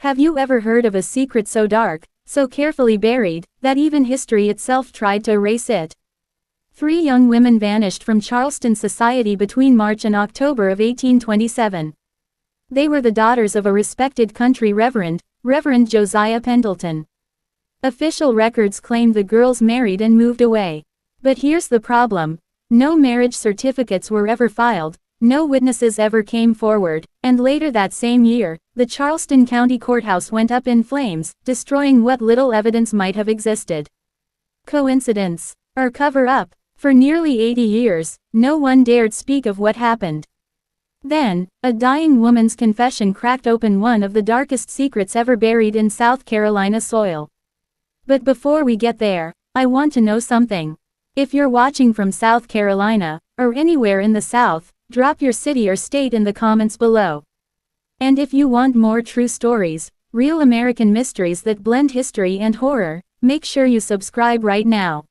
Have you ever heard of a secret so dark, so carefully buried, that even history itself tried to erase it? 3 young women vanished from Charleston society between March and October of 1827. They were the daughters of a respected country reverend, Reverend Josiah Pendleton. Official records claim the girls married and moved away. But here's the problem. No marriage certificates were ever filed, no witnesses ever came forward, and later that same year, the Charleston County Courthouse went up in flames, destroying what little evidence might have existed. Coincidence? Or cover-up? For nearly 80 years, no one dared speak of what happened. Then, a dying woman's confession cracked open one of the darkest secrets ever buried in South Carolina soil. But before we get there, I want to know something. If you're watching from South Carolina, or anywhere in the South, drop your city or state in the comments below. And if you want more true stories, real American mysteries that blend history and horror, make sure you subscribe right now.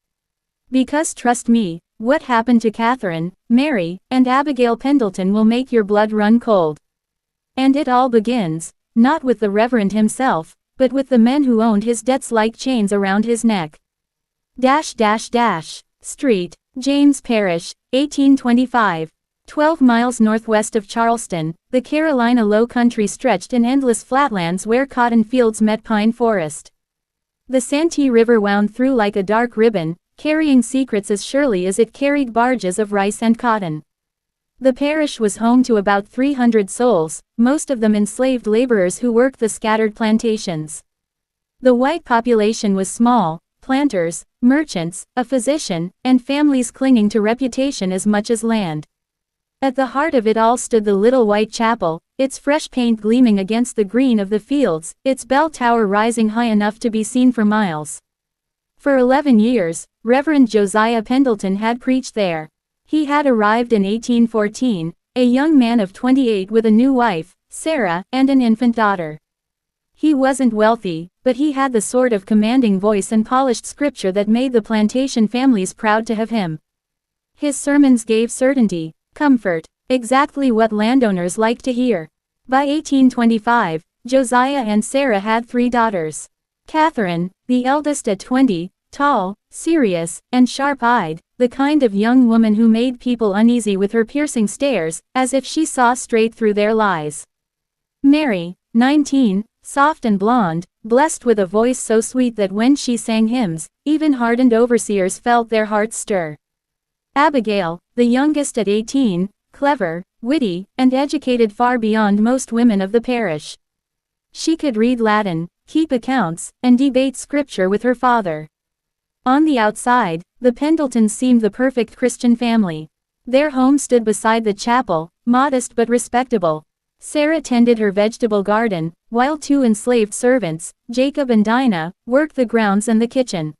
Because trust me, what happened to Catherine, Mary, and Abigail Pendleton will make your blood run cold. And it all begins, not with the Reverend himself, but with the men who owned his debts like chains around his neck. Street, James Parish, 1825. 12 miles northwest of Charleston, the Carolina Low Country stretched in endless flatlands where cotton fields met pine forest. The Santee River wound through like a dark ribbon, carrying secrets as surely as it carried barges of rice and cotton. The parish was home to about 300 souls, most of them enslaved laborers who worked the scattered plantations. The white population was small: planters, merchants, a physician, and families clinging to reputation as much as land. At the heart of it all stood the little white chapel, its fresh paint gleaming against the green of the fields, its bell tower rising high enough to be seen for miles. For 11 years, Reverend Josiah Pendleton had preached there. He had arrived in 1814, a young man of 28 with a new wife, Sarah, and an infant daughter. He wasn't wealthy, but he had the sort of commanding voice and polished scripture that made the plantation families proud to have him. His sermons gave certainty, comfort, exactly what landowners like to hear. By 1825, Josiah and Sarah had 3 daughters. Catherine, the eldest at 20, tall, serious, and sharp-eyed, the kind of young woman who made people uneasy with her piercing stares, as if she saw straight through their lies. Mary, 19, soft and blonde, blessed with a voice so sweet that when she sang hymns, even hardened overseers felt their hearts stir. Abigail, the youngest at 18, clever, witty, and educated far beyond most women of the parish. She could read Latin, keep accounts, and debate scripture with her father. On the outside, the Pendletons seemed the perfect Christian family. Their home stood beside the chapel, modest but respectable. Sarah tended her vegetable garden, while 2 enslaved servants, Jacob and Dinah, worked the grounds and the kitchen.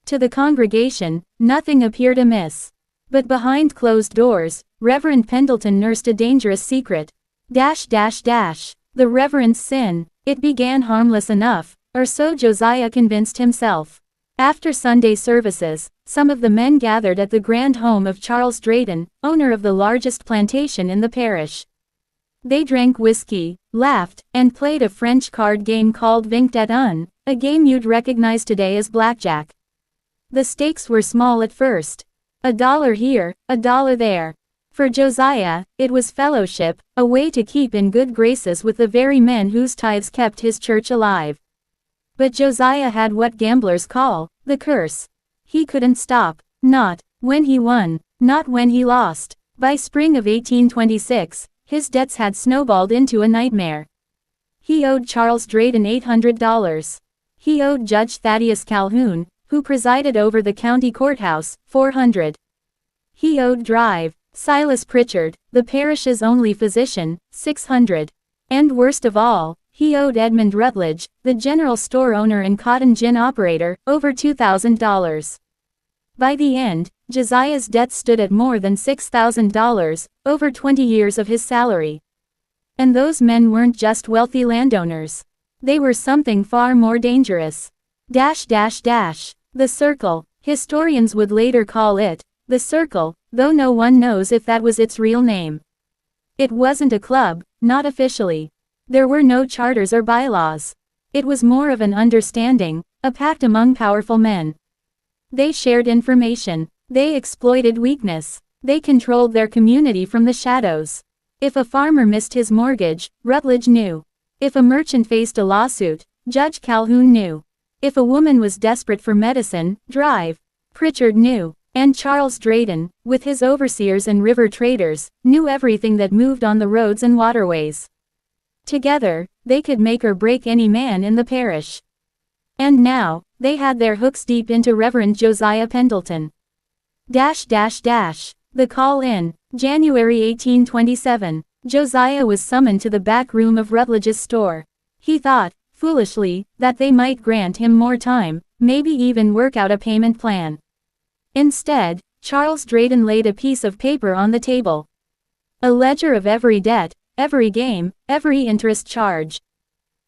To the congregation, nothing appeared amiss. But behind closed doors, Reverend Pendleton nursed a dangerous secret. The Reverend's sin. It began harmless enough, or so Josiah convinced himself. After Sunday services, some of the men gathered at the grand home of Charles Drayton, owner of the largest plantation in the parish. They drank whiskey, laughed, and played a French card game called Vingt et un, a game you'd recognize today as blackjack. The stakes were small at first. $1 here, $1 there. For Josiah, it was fellowship, a way to keep in good graces with the very men whose tithes kept his church alive. But Josiah had what gamblers call the curse. He couldn't stop. Not when he won, not when he lost. By spring of 1826, his debts had snowballed into a nightmare. He owed Charles Drayton $800. He owed Judge Thaddeus Calhoun, who presided over the county courthouse, $400. He owed Drive Silas Pritchard, the parish's only physician, $600. And worst of all, he owed Edmund Rutledge, the general store owner and cotton gin operator, over $2,000. By the end, Josiah's debts stood at more than $6,000, over 20 years of his salary. And those men weren't just wealthy landowners. They were something far more dangerous. The Circle. Historians would later call it the Circle, though no one knows if that was its real name. It wasn't a club, not officially. There were no charters or bylaws. It was more of an understanding, a pact among powerful men. They shared information. They exploited weakness. They controlled their community from the shadows. If a farmer missed his mortgage, Rutledge knew. If a merchant faced a lawsuit, Judge Calhoun knew. If a woman was desperate for medicine, Pritchard knew. And Charles Drayton, with his overseers and river traders, knew everything that moved on the roads and waterways. Together, they could make or break any man in the parish. And now, they had their hooks deep into Reverend Josiah Pendleton. The call in, January 1827. Josiah was summoned to the back room of Rutledge's store. He thought, foolishly, that they might grant him more time, maybe even work out a payment plan. Instead, Charles Drayton laid a piece of paper on the table. A ledger of every debt, every game, every interest charge.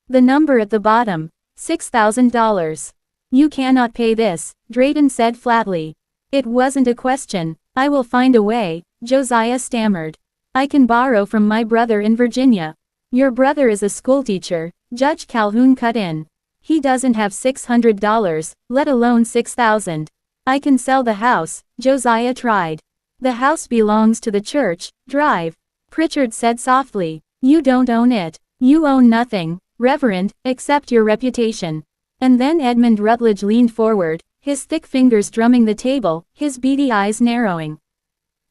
The number at the bottom, $6,000. You cannot pay this, Drayton said flatly. It wasn't a question. I will find a way, Josiah stammered. I can borrow from my brother in Virginia. Your brother is a schoolteacher, Judge Calhoun cut in. He doesn't have $600, let alone $6,000. I can sell the house, Josiah tried. The house belongs to the church, Pritchard said softly. You don't own it. You own nothing, Reverend, except your reputation. And then Edmund Rutledge leaned forward, his thick fingers drumming the table, his beady eyes narrowing.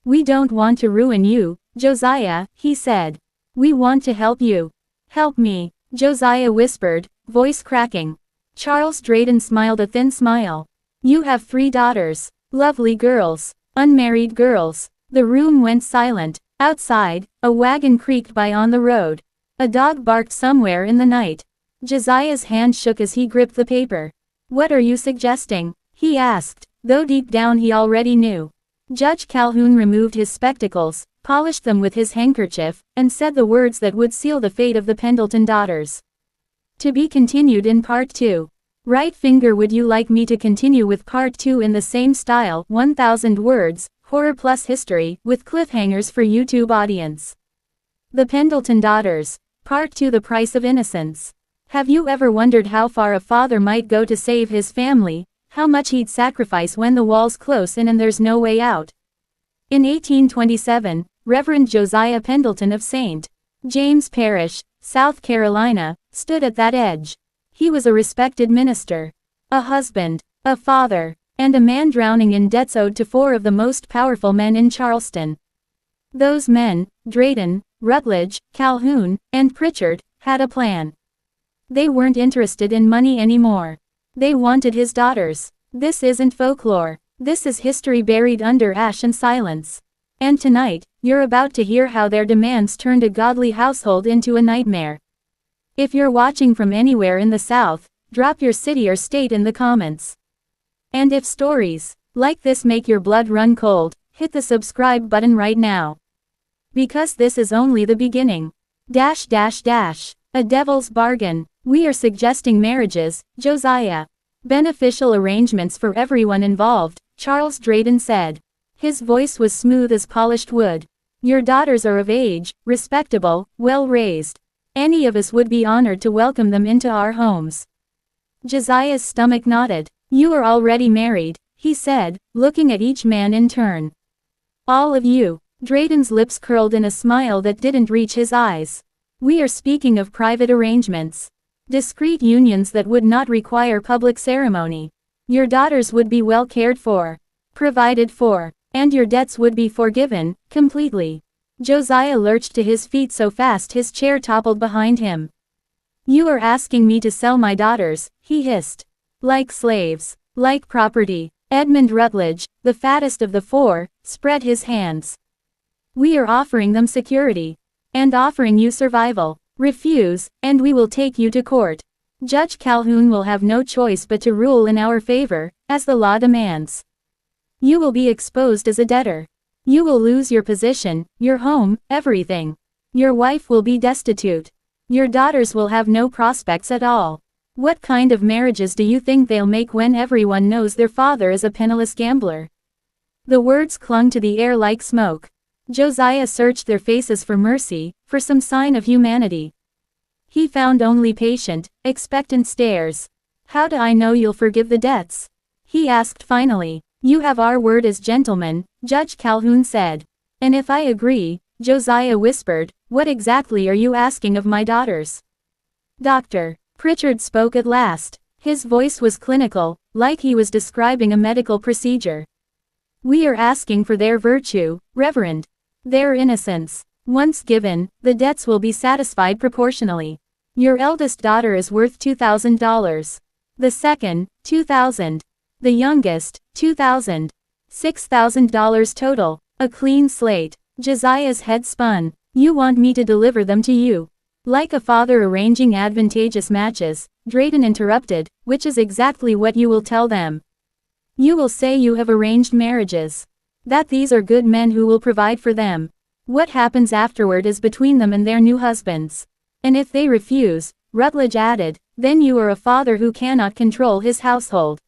We don't want to ruin you, Josiah, he said. We want to help you. Help me, Josiah whispered, voice cracking. Charles Drayton smiled a thin smile. You have 3 daughters. Lovely girls. Unmarried girls. The room went silent. Outside, a wagon creaked by on the road. A dog barked somewhere in the night. Josiah's hand shook as he gripped the paper. What are you suggesting? He asked, though deep down he already knew. Judge Calhoun removed his spectacles, polished them with his handkerchief, and said the words that would seal the fate of the Pendleton daughters. To be continued in Part 2. Right finger, would you like me to continue with Part 2 in the same style, 1000 words, horror plus history, with cliffhangers for YouTube audience? The Pendleton Daughters. Part 2, The Price of Innocence. Have you ever wondered how far a father might go to save his family, how much he'd sacrifice when the wall's close in and there's no way out? In 1827, Reverend Josiah Pendleton of St. James Parish, South Carolina, stood at that edge. He was a respected minister, a husband, a father, and a man drowning in debts owed to 4 of the most powerful men in Charleston. Those men, Drayton, Rutledge, Calhoun, and Pritchard, had a plan. They weren't interested in money anymore. They wanted his daughters. This isn't folklore. This is history buried under ash and silence. And tonight, you're about to hear how their demands turned a godly household into a nightmare. If you're watching from anywhere in the South, drop your city or state in the comments. And if stories like this make your blood run cold, hit the subscribe button right now. Because this is only the beginning. A devil's bargain. We are suggesting marriages, Josiah. Beneficial arrangements for everyone involved, Charles Drayton said. His voice was smooth as polished wood. Your daughters are of age, respectable, well-raised. Any of us would be honored to welcome them into our homes. Josiah's stomach knotted. You are already married, he said, looking at each man in turn. All of you. Drayton's lips curled in a smile that didn't reach his eyes. We are speaking of private arrangements. Discreet unions that would not require public ceremony. Your daughters would be well cared for, provided for, and your debts would be forgiven, completely. Josiah lurched to his feet so fast his chair toppled behind him. You are asking me to sell my daughters, he hissed. Like slaves, like property. Edmund Rutledge, the fattest of the 4, spread his hands. We are offering them security. And offering you survival. Refuse, and we will take you to court. Judge Calhoun will have no choice but to rule in our favor, as the law demands. You will be exposed as a debtor. You will lose your position, your home, everything. Your wife will be destitute. Your daughters will have no prospects at all. What kind of marriages do you think they'll make when everyone knows their father is a penniless gambler? The words clung to the air like smoke. Josiah searched their faces for mercy, for some sign of humanity. He found only patient, expectant stares. How do I know you'll forgive the debts? He asked finally. You have our word as gentlemen, Judge Calhoun said. And if I agree, Josiah whispered, what exactly are you asking of my daughters? Doctor. Pritchard spoke at last. His voice was clinical, like he was describing a medical procedure. We are asking for their virtue, Reverend. Their innocence. Once given, the debts will be satisfied proportionally. Your eldest daughter is worth $2,000. The second, $2,000. The youngest, $2,000. $6,000 total. A clean slate. Josiah's head spun. You want me to deliver them to you? Like a father arranging advantageous matches, Drayton interrupted, which is exactly what you will tell them. You will say you have arranged marriages. That these are good men who will provide for them. What happens afterward is between them and their new husbands. And if they refuse, Rutledge added, then you are a father who cannot control his household.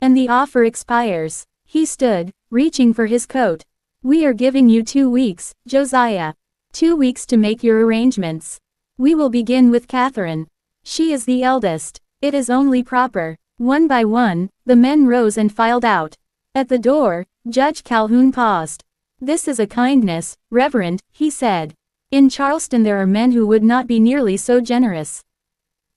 And the offer expires. He stood, reaching for his coat. We are giving you 2 weeks, Josiah. 2 weeks to make your arrangements. We will begin with Catherine. She is the eldest. It is only proper. One by one, the men rose and filed out. At the door, Judge Calhoun paused. This is a kindness, Reverend, he said. In Charleston there are men who would not be nearly so generous.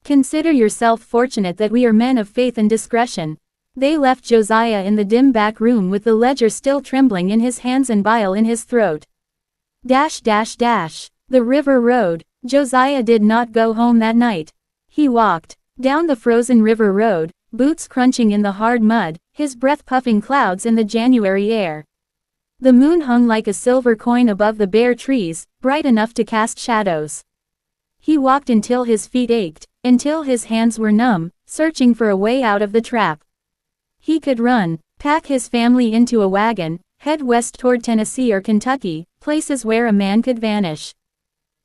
Consider yourself fortunate that we are men of faith and discretion. They left Josiah in the dim back room with the ledger still trembling in his hands and bile in his throat. The river road. Josiah did not go home that night. He walked down the frozen river road, boots crunching in the hard mud, his breath puffing clouds in the January air. The moon hung like a silver coin above the bare trees, bright enough to cast shadows. He walked until his feet ached, until his hands were numb, searching for a way out of the trap. He could run, pack his family into a wagon, head west toward Tennessee or Kentucky, places where a man could vanish.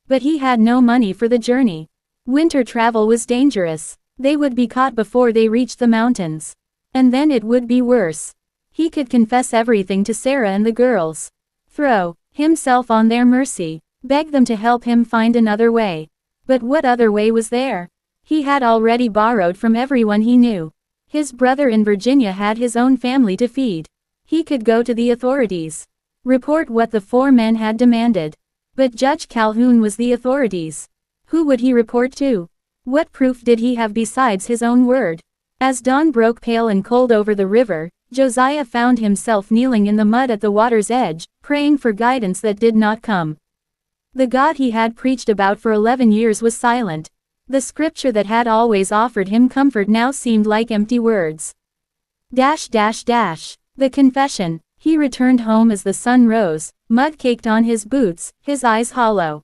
But he had no money for the journey. Winter travel was dangerous. They would be caught before they reached the mountains. And then it would be worse. He could confess everything to Sarah and the girls. Throw himself on their mercy. Beg them to help him find another way. But what other way was there? He had already borrowed from everyone he knew. His brother in Virginia had his own family to feed. He could go to the authorities. Report what the 4 men had demanded. But Judge Calhoun was the authorities. Who would he report to? What proof did he have besides his own word? As dawn broke pale and cold over the river, Josiah found himself kneeling in the mud at the water's edge, praying for guidance that did not come. The God he had preached about for 11 years was silent. The scripture that had always offered him comfort now seemed like empty words. The confession. He returned home as the sun rose, mud caked on his boots, his eyes hollow.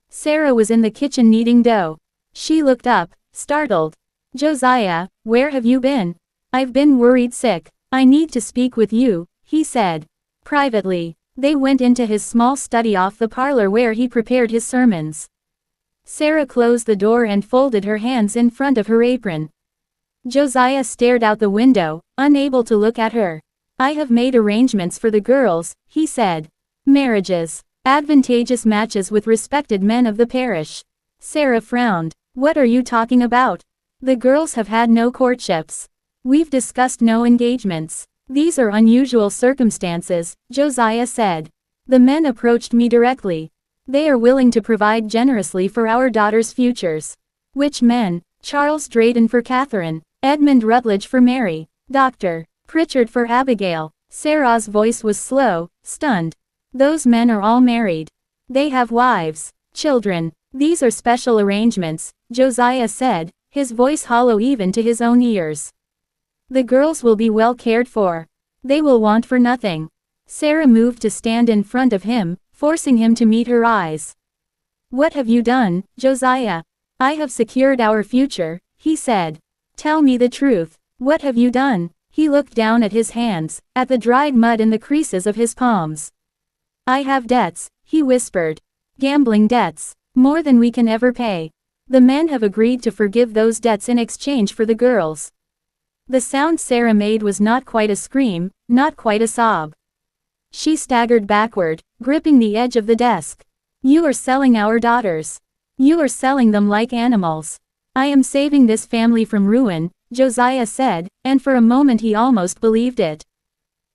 Sarah was in the kitchen kneading dough. She looked up, startled. Josiah, where have you been? I've been worried sick. I need to speak with you, he said. Privately. They went into his small study off the parlor where he prepared his sermons. Sarah closed the door and folded her hands in front of her apron. Josiah stared out the window, unable to look at her. I have made arrangements for the girls, he said. Marriages. Advantageous matches with respected men of the parish. Sarah frowned. What are you talking about? The girls have had no courtships. We've discussed no engagements. These are unusual circumstances, Josiah said. The men approached me directly. They are willing to provide generously for our daughters' futures. Which men? Charles Drayton for Catherine, Edmund Rutledge for Mary, Dr. Pritchard for Abigail. Sarah's voice was slow, stunned. Those men are all married. They have wives, children. These are special arrangements, Josiah said, his voice hollow even to his own ears. The girls will be well cared for. They will want for nothing. Sarah moved to stand in front of him, forcing him to meet her eyes. What have you done, Josiah? I have secured our future, he said. Tell me the truth. What have you done? He looked down at his hands, at the dried mud in the creases of his palms. I have debts, he whispered. Gambling debts. More than we can ever pay. The men have agreed to forgive those debts in exchange for the girls. The sound Sarah made was not quite a scream, not quite a sob. She staggered backward, gripping the edge of the desk. You are selling our daughters. You are selling them like animals. I am saving this family from ruin, Josiah said, and for a moment he almost believed it.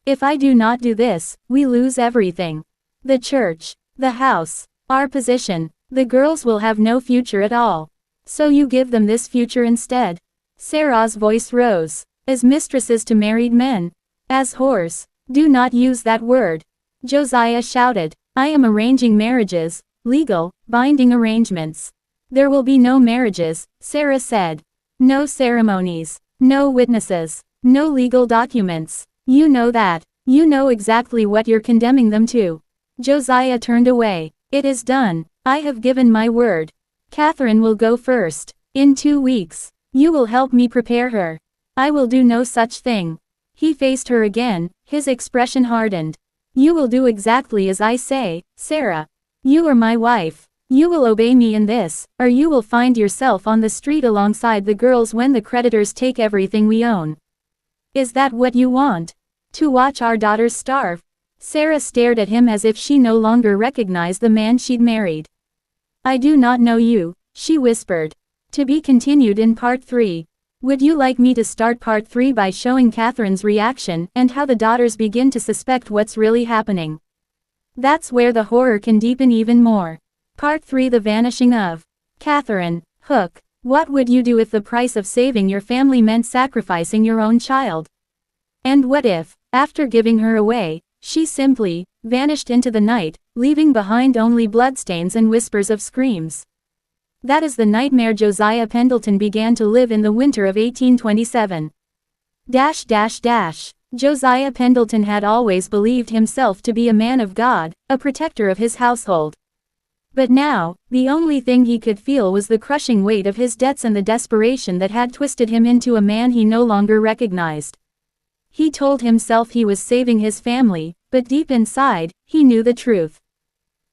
If I do not do this, we lose everything. The church, the house, our position, the girls will have no future at all. So you give them this future instead? Sarah's voice rose. As mistresses to married men. As whores. Do not use that word. Josiah shouted. I am arranging marriages, legal, binding arrangements. There will be no marriages, Sarah said. No ceremonies. No witnesses. No legal documents. You know that. You know exactly what you're condemning them to. Josiah turned away. It is done. I have given my word. Catherine will go first. In 2 weeks. You will help me prepare her. I will do no such thing. He faced her again, his expression hardened. You will do exactly as I say, Sarah. You are my wife. You will obey me in this, or you will find yourself on the street alongside the girls when the creditors take everything we own. Is that what you want? To watch our daughters starve? Sarah stared at him as if she no longer recognized the man she'd married. I do not know you, she whispered. To be continued in part 3. Would you like me to start part 3 by showing Catherine's reaction and how the daughters begin to suspect what's really happening? That's where the horror can deepen even more. Part 3: The Vanishing of Catherine. Hook. What would you do if the price of saving your family meant sacrificing your own child? And what if, after giving her away, she simply vanished into the night, leaving behind only bloodstains and whispers of screams? That is the nightmare Josiah Pendleton began to live in the winter of 1827. Josiah Pendleton had always believed himself to be a man of God, a protector of his household. But now, the only thing he could feel was the crushing weight of his debts and the desperation that had twisted him into a man he no longer recognized. He told himself he was saving his family, but deep inside, he knew the truth.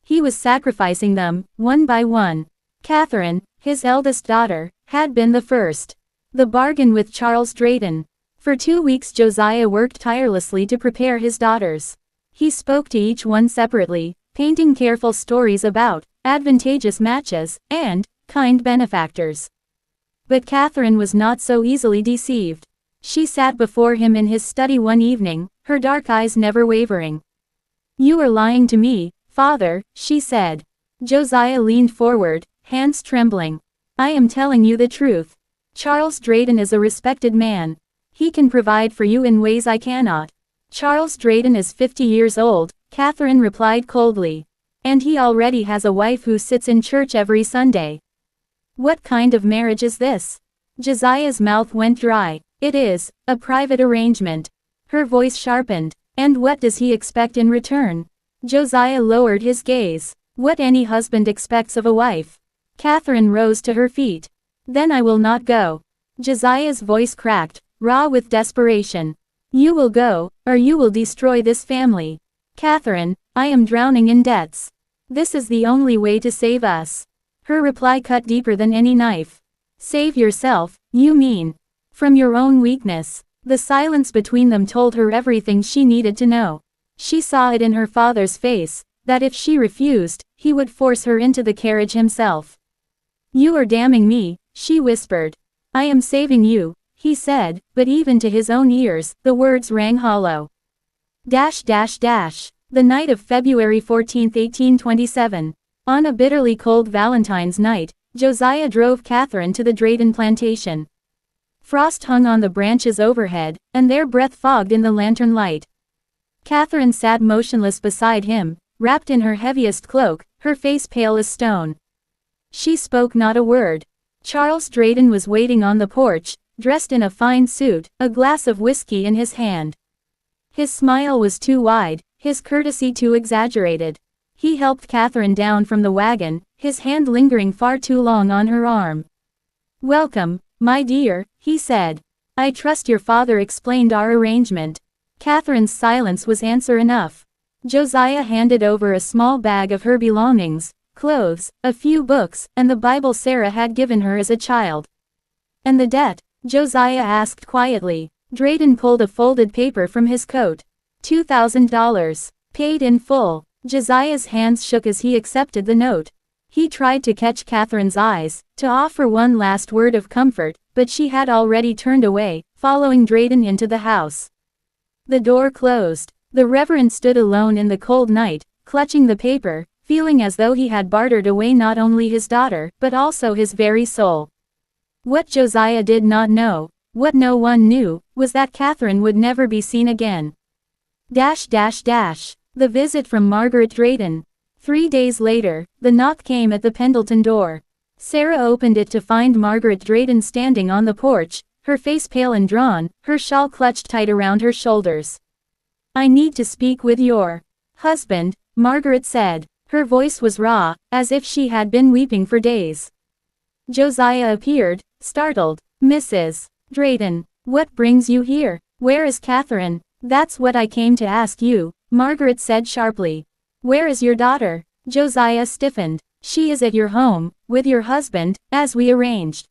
He was sacrificing them, one by one. Catherine, his eldest daughter, had been the first. The bargain with Charles Drayton. For 2 weeks Josiah worked tirelessly to prepare his daughters. He spoke to each one separately, painting careful stories about advantageous matches and kind benefactors. But Catherine was not so easily deceived. She sat before him in his study one evening, her dark eyes never wavering. You are lying to me, father, she said. Josiah leaned forward, hands trembling. I am telling you the truth. Charles Drayton is a respected man. He can provide for you in ways I cannot. Charles Drayton is 50 years old, Catherine replied coldly. And he already has a wife who sits in church every Sunday. What kind of marriage is this? Josiah's mouth went dry. It is a private arrangement. Her voice sharpened. And what does he expect in return? Josiah lowered his gaze. What any husband expects of a wife. Catherine rose to her feet. Then I will not go. Josiah's voice cracked, raw with desperation. You will go, or you will destroy this family. Catherine, I am drowning in debts. This is the only way to save us. Her reply cut deeper than any knife. Save yourself, you mean? From your own weakness. The silence between them told her everything she needed to know. She saw it in her father's face, that if she refused, he would force her into the carriage himself. You are damning me, she whispered. I am saving you, he said, but even to his own ears, the words rang hollow. The night of February 14, 1827. On a bitterly cold Valentine's night, Josiah drove Catherine to the Drayton plantation. Frost hung on the branches overhead, and their breath fogged in the lantern light. Catherine sat motionless beside him, wrapped in her heaviest cloak, her face pale as stone. She spoke not a word. Charles Drayton was waiting on the porch, dressed in a fine suit, a glass of whiskey in his hand. His smile was too wide, his courtesy too exaggerated. He helped Catherine down from the wagon, his hand lingering far too long on her arm. Welcome, my dear, he said. I trust your father explained our arrangement. Catherine's silence was answer enough. Josiah handed over a small bag of her belongings, clothes, a few books, and the Bible Sarah had given her as a child. And the debt? Josiah asked quietly. Drayton pulled a folded paper from his coat. $2,000. Paid in full. Josiah's hands shook as he accepted the note. He tried to catch Catherine's eyes, to offer one last word of comfort, but she had already turned away, following Drayton into the house. The door closed. The Reverend stood alone in the cold night, clutching the paper, feeling as though he had bartered away not only his daughter, but also his very soul. What Josiah did not know, what no one knew, was that Catherine would never be seen again. The visit from Margaret Drayton. 3 days later, the knock came at the Pendleton door. Sarah opened it to find Margaret Drayton standing on the porch, her face pale and drawn, her shawl clutched tight around her shoulders. "I need to speak with your husband," Margaret said. Her voice was raw, as if she had been weeping for days. Josiah appeared, startled. "Mrs. Drayton, what brings you here? Where is Catherine?" "That's what I came to ask you," Margaret said sharply. "Where is your daughter?" Josiah stiffened. "She is at your home, with your husband, as we arranged."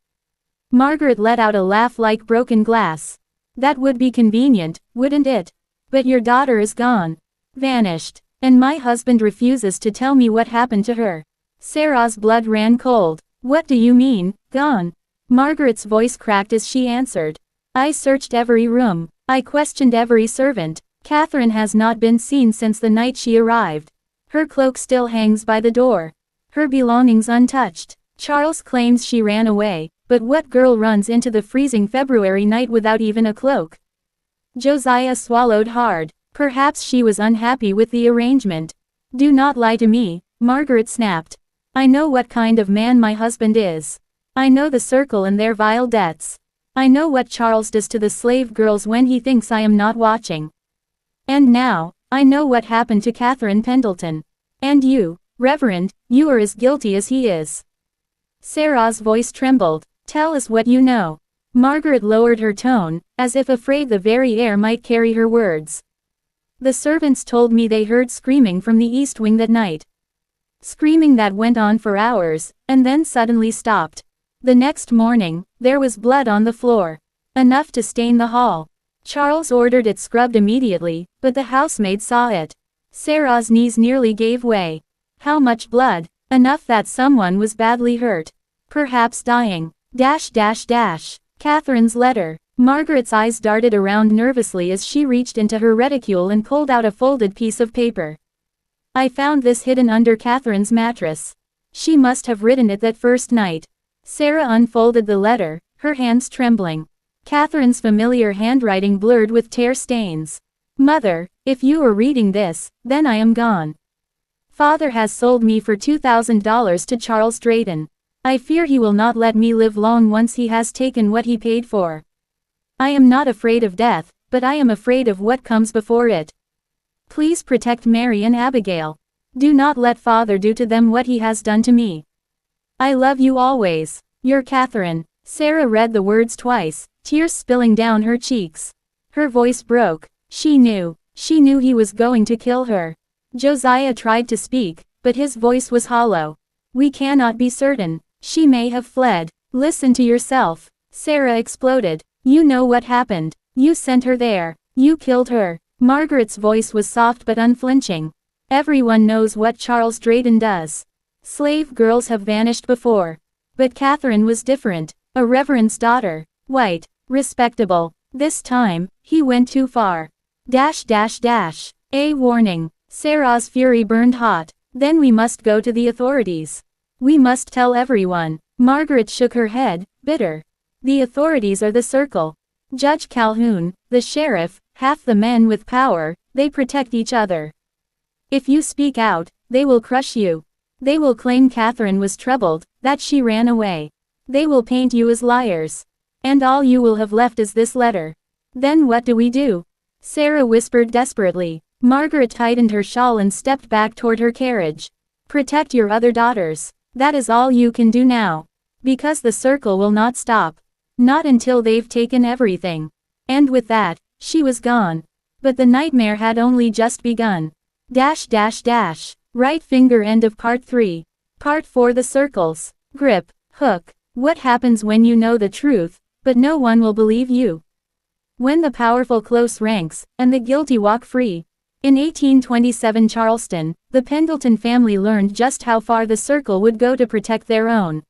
Margaret let out a laugh like broken glass. "That would be convenient, wouldn't it? But your daughter is gone. Vanished. And my husband refuses to tell me what happened to her." Sarah's blood ran cold. "What do you mean, gone?" Margaret's voice cracked as she answered. "I searched every room. I questioned every servant. Catherine has not been seen since the night she arrived. Her cloak still hangs by the door. Her belongings untouched. Charles claims she ran away, but what girl runs into the freezing February night without even a cloak?" Josiah swallowed hard. Perhaps she was unhappy with the arrangement. "Do not lie to me," Margaret snapped. "I know what kind of man my husband is. I know the circle and their vile debts. I know what Charles does to the slave girls when he thinks I am not watching. And now, I know what happened to Catherine Pendleton. And you, Reverend, you are as guilty as he is." Sarah's voice trembled. "Tell us what you know." Margaret lowered her tone, as if afraid the very air might carry her words. "The servants told me they heard screaming from the east wing that night. Screaming that went on for hours, and then suddenly stopped. The next morning, there was blood on the floor. Enough to stain the hall. Charles ordered it scrubbed immediately, but the housemaid saw it." Sarah's knees nearly gave way. "How much blood?" "Enough that someone was badly hurt. Perhaps dying. Catherine's letter." Margaret's eyes darted around nervously as she reached into her reticule and pulled out a folded piece of paper. "I found this hidden under Catherine's mattress. She must have written it that first night." Sarah unfolded the letter, her hands trembling. Catherine's familiar handwriting blurred with tear stains. "Mother, if you are reading this, then I am gone. Father has sold me for $2,000 to Charles Drayton. I fear he will not let me live long once he has taken what he paid for. I am not afraid of death, but I am afraid of what comes before it. Please protect Mary and Abigail. Do not let Father do to them what he has done to me. I love you always. Your Catherine." Sarah read the words twice, tears spilling down her cheeks. Her voice broke. She knew he was going to kill her. Josiah tried to speak, but his voice was hollow. "We cannot be certain. She may have fled. Listen to yourself." Sarah exploded. "You know what happened. You sent her there. You killed her." Margaret's voice was soft but unflinching. "Everyone knows what Charles Drayton does. Slave girls have vanished before. But Catherine was different. A reverend's daughter. White. Respectable. This time, he went too far. A warning." Sarah's fury burned hot. "Then we must go to the authorities. We must tell everyone." Margaret shook her head, bitter. "The authorities are the circle. Judge Calhoun, the sheriff, half the men with power, they protect each other. If you speak out, they will crush you. They will claim Catherine was troubled, that she ran away. They will paint you as liars. And all you will have left is this letter. Then what do we do?" Sarah whispered desperately. Margaret tightened her shawl and stepped back toward her carriage. "Protect your other daughters. That is all you can do now. Because the circle will not stop. Not until they've taken everything." And with that, she was gone. But the nightmare had only just begun. Right finger end of part 3. Part 4. The circles. Grip. Hook. What happens when you know the truth, but no one will believe you? When the powerful close ranks, and the guilty walk free. In 1827 Charleston, the Pendleton family learned just how far the circle would go to protect their own.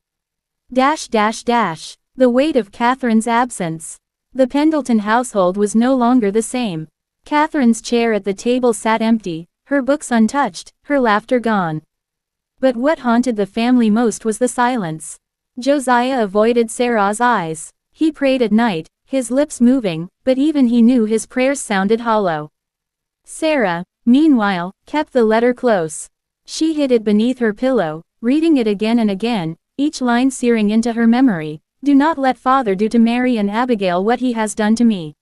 The weight of Catherine's absence. The Pendleton household was no longer the same. Catherine's chair at the table sat empty, her books untouched, her laughter gone. But what haunted the family most was the silence. Josiah avoided Sarah's eyes. He prayed at night, his lips moving, but even he knew his prayers sounded hollow. Sarah, meanwhile, kept the letter close. She hid it beneath her pillow, reading it again and again, each line searing into her memory. Do not let Father do to Mary and Abigail what he has done to me.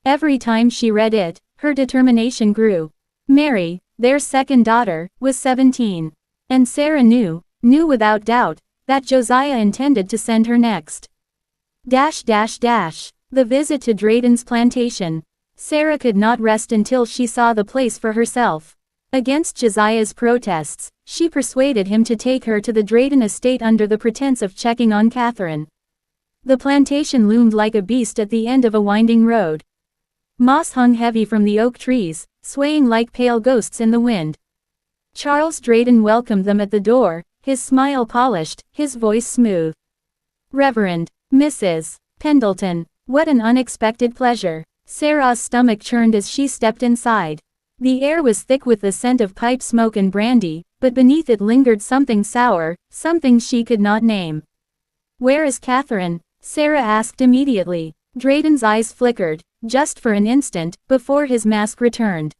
Every time she read it, her determination grew. Mary, their second daughter, was 17. And Sarah knew without doubt, that Josiah intended to send her next. The visit to Drayton's plantation. Sarah could not rest until she saw the place for herself. Against Josiah's protests, she persuaded him to take her to the Drayton estate under the pretense of checking on Catherine. The plantation loomed like a beast at the end of a winding road. Moss hung heavy from the oak trees, swaying like pale ghosts in the wind. Charles Drayton welcomed them at the door, his smile polished, his voice smooth. Reverend Mrs. Pendleton, what an unexpected pleasure. Sarah's stomach churned as she stepped inside. The air was thick with the scent of pipe smoke and brandy, but beneath it lingered something sour, something she could not name. Where is Catherine? Sarah asked immediately. Drayton's eyes flickered, just for an instant, before his mask returned.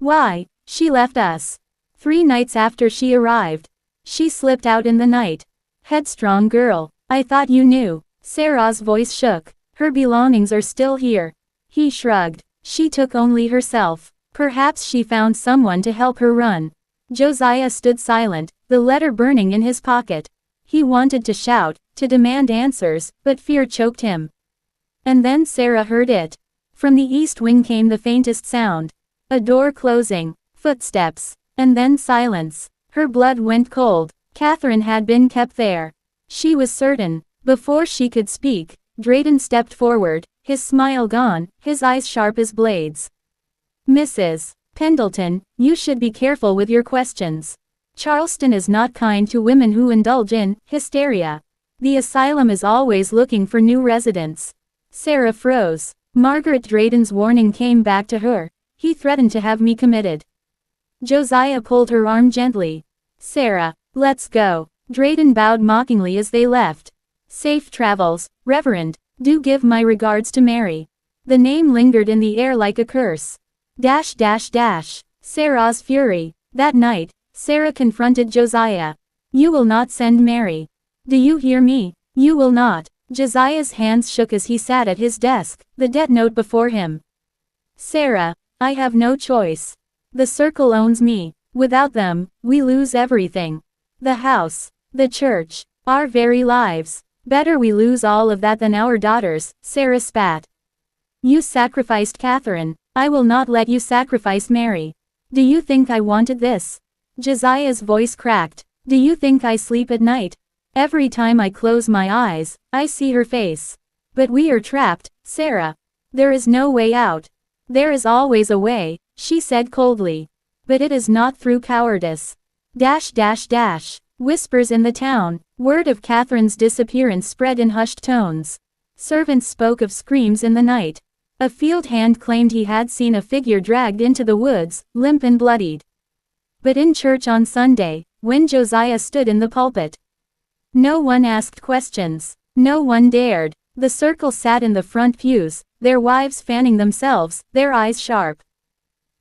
Why, she left us. 3 nights after she arrived. She slipped out in the night. Headstrong girl, I thought you knew. Sarah's voice shook. Her belongings are still here. He shrugged. She took only herself. Perhaps she found someone to help her run. Josiah stood silent, the letter burning in his pocket. He wanted to shout, to demand answers, but fear choked him. And then Sarah heard it. From the east wing came the faintest sound. A door closing, footsteps, and then silence. Her blood went cold. Catherine had been kept there. She was certain. Before she could speak, Drayton stepped forward, his smile gone, his eyes sharp as blades. Mrs. Pendleton, you should be careful with your questions. Charleston is not kind to women who indulge in hysteria. The asylum is always looking for new residents. Sarah froze. Margaret Drayton's warning came back to her. He threatened to have me committed. Josiah pulled her arm gently. Sarah, let's go. Drayton bowed mockingly as they left. Safe travels, Reverend. Do give my regards to Mary. The name lingered in the air like a curse. Sarah's fury. That night, Sarah confronted Josiah. You will not send Mary. Do you hear me? You will not. Josiah's hands shook as he sat at his desk, the debt note before him. Sarah, I have no choice. The circle owns me. Without them, we lose everything. The house, the church, our very lives. Better we lose all of that than our daughters, Sarah spat. You sacrificed Catherine. I will not let you sacrifice Mary. Do you think I wanted this? Josiah's voice cracked. Do you think I sleep at night? Every time I close my eyes, I see her face. But we are trapped, Sarah. There is no way out. There is always a way, she said coldly. But it is not through cowardice. Whispers in the town. Word of Catherine's disappearance spread in hushed tones. Servants spoke of screams in the night. A field hand claimed he had seen a figure dragged into the woods, limp and bloodied. But in church on Sunday, when Josiah stood in the pulpit, no one asked questions. No one dared. The circle sat in the front pews, their wives fanning themselves, their eyes sharp.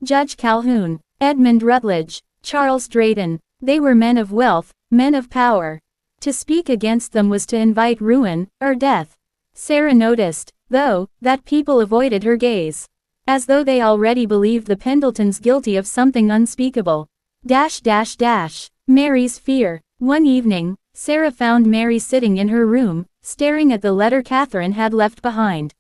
Judge Calhoun, Edmund Rutledge, Charles Drayton, they were men of wealth, men of power. To speak against them was to invite ruin, or death. Sarah noticed, though, that people avoided her gaze. As though they already believed the Pendletons guilty of something unspeakable. Mary's fear. One evening, Sarah found Mary sitting in her room, staring at the letter Catherine had left behind.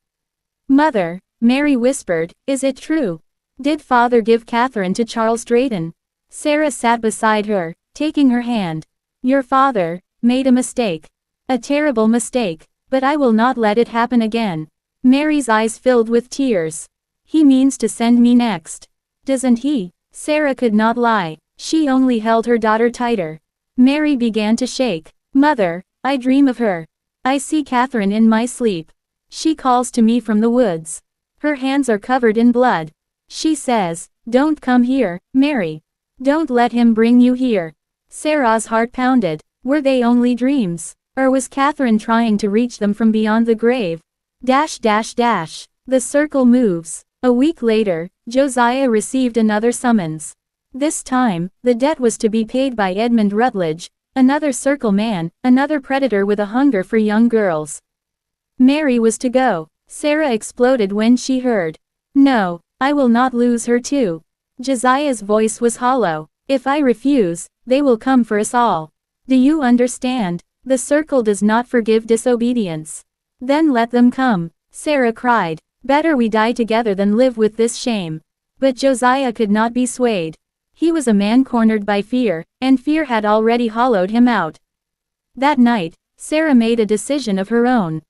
Mother, Mary whispered, is it true? Did Father give Catherine to Charles Drayton? Sarah sat beside her, taking her hand. Your father made a mistake. A terrible mistake, but I will not let it happen again. Mary's eyes filled with tears. He means to send me next. Doesn't he? Sarah could not lie. She only held her daughter tighter. Mary began to shake. Mother, I dream of her. I see Catherine in my sleep. She calls to me from the woods. Her hands are covered in blood. She says, "Don't come here, Mary. Don't let him bring you here." Sarah's heart pounded. Were they only dreams? Or was Catherine trying to reach them from beyond the grave? The circle moves. A week later, Josiah received another summons. This time, the debt was to be paid by Edmund Rutledge, another circle man, another predator with a hunger for young girls. Mary was to go. Sarah exploded when she heard. "No, I will not lose her too." Josiah's voice was hollow. "If I refuse, they will come for us all. Do you understand? The circle does not forgive disobedience." "Then let them come," Sarah cried. "Better we die together than live with this shame." But Josiah could not be swayed. He was a man cornered by fear, and fear had already hollowed him out. That night, Sarah made a decision of her own.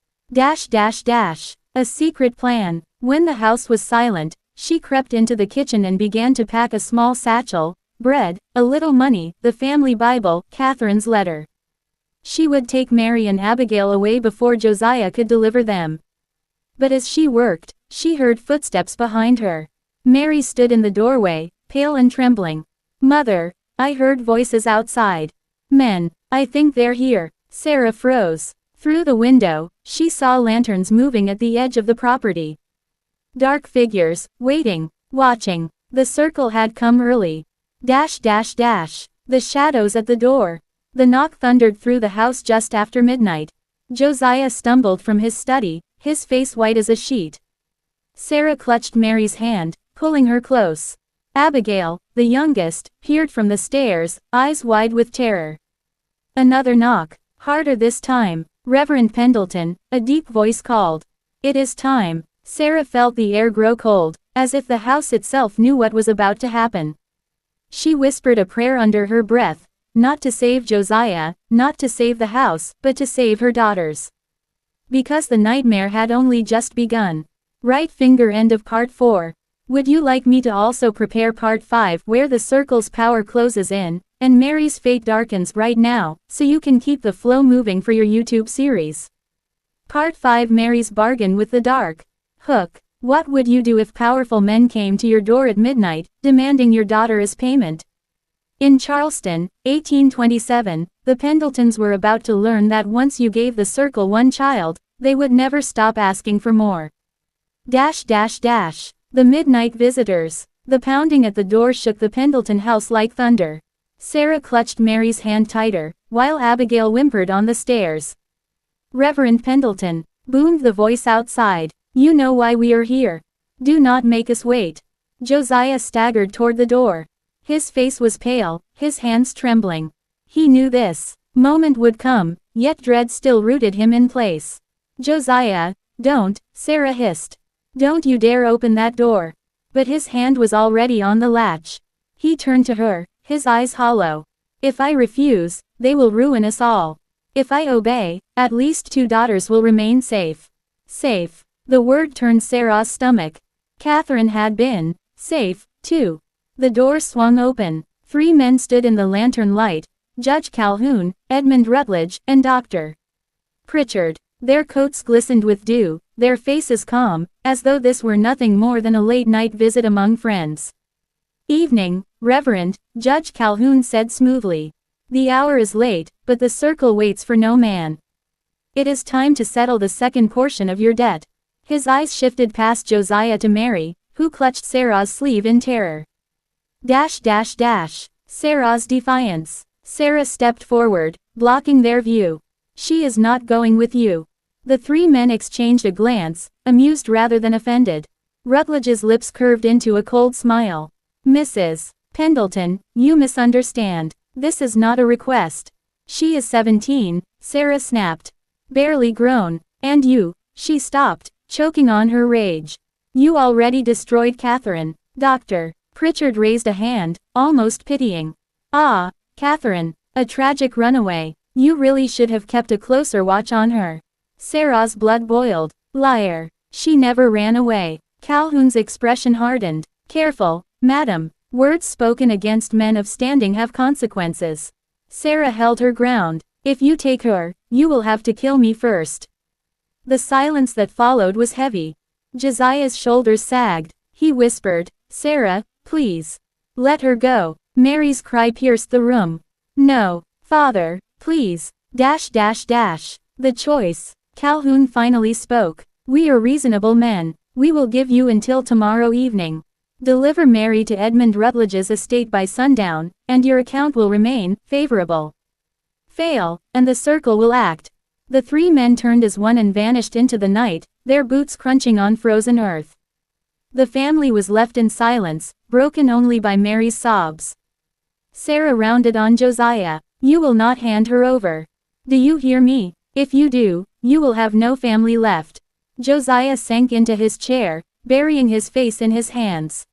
A secret plan. When the house was silent, she crept into the kitchen and began to pack a small satchel, bread, a little money, the family Bible, Catherine's letter. She would take Mary and Abigail away before Josiah could deliver them. But as she worked, she heard footsteps behind her. Mary stood in the doorway, pale and trembling. "Mother, I heard voices outside. Men, I think they're here." Sarah froze. Through the window, she saw lanterns moving at the edge of the property. Dark figures, waiting, watching. The circle had come early. The shadows at the door. The knock thundered through the house just after midnight. Josiah stumbled from his study, his face white as a sheet. Sarah clutched Mary's hand, pulling her close. Abigail, the youngest, peered from the stairs, eyes wide with terror. Another knock, harder this time. "Reverend Pendleton," a deep voice called. "It is time." Sarah felt the air grow cold, as if the house itself knew what was about to happen. She whispered a prayer under her breath, not to save Josiah, not to save the house, but to save her daughters. Because the nightmare had only just begun. Right finger end of part 4. Would you like me to also prepare part 5 where the circle's power closes in, and Mary's fate darkens right now, so you can keep the flow moving for your YouTube series? Part 5 Mary's bargain with the dark. Hook. What would you do if powerful men came to your door at midnight, demanding your daughter as payment? In Charleston, 1827, the Pendletons were about to learn that once you gave the circle one child, they would never stop asking for more. The midnight visitors. The pounding at the door shook the Pendleton house like thunder. Sarah clutched Mary's hand tighter, while Abigail whimpered on the stairs. "Reverend Pendleton," boomed the voice outside, "you know why we are here. Do not make us wait." Josiah staggered toward the door. His face was pale, his hands trembling. He knew this moment would come, yet dread still rooted him in place. "Josiah, don't," Sarah hissed. "Don't you dare open that door." But his hand was already on the latch. He turned to her, his eyes hollow. "If I refuse, they will ruin us all. If I obey, at least 2 daughters will remain safe." Safe. The word turned Sarah's stomach. Catherine had been safe, too. The door swung open. 3 men stood in the lantern light, Judge Calhoun, Edmund Rutledge, and Dr. Pritchard. Their coats glistened with dew, their faces calm, as though this were nothing more than a late-night visit among friends. "Evening, Reverend," Judge Calhoun said smoothly. "The hour is late, but the circle waits for no man. It is time to settle the second portion of your debt." His eyes shifted past Josiah to Mary, who clutched Sarah's sleeve in terror. Sarah's defiance. Sarah stepped forward, blocking their view. "She is not going with you." The 3 men exchanged a glance, amused rather than offended. Rutledge's lips curved into a cold smile. "Mrs. Pendleton, you misunderstand. This is not a request." "She is 17, Sarah snapped. "Barely grown. And you." She stopped, choking on her rage. "You already destroyed Catherine." Dr. Pritchard raised a hand, almost pitying. "Ah, Catherine, a tragic runaway. You really should have kept a closer watch on her." Sarah's blood boiled. "Liar. She never ran away." Calhoun's expression hardened. "Careful, Madam, words spoken against men of standing have consequences. Sarah held her ground. If you take her, you will have to kill me first. The silence that followed was heavy. Josiah's shoulders sagged. He whispered, Sarah, please. Let her go. Mary's cry pierced the room. No, father, please. The choice. Calhoun finally spoke. We are reasonable men. We will give you until tomorrow evening. Deliver Mary to Edmund Rutledge's estate by sundown, and your account will remain favorable. Fail, and the circle will act. The three men turned as one and vanished into the night, their boots crunching on frozen earth. The family was left in silence, broken only by Mary's sobs. Sarah rounded on Josiah. You will not hand her over. Do you hear me? If you do, you will have no family left. Josiah sank into his chair, burying his face in his hands.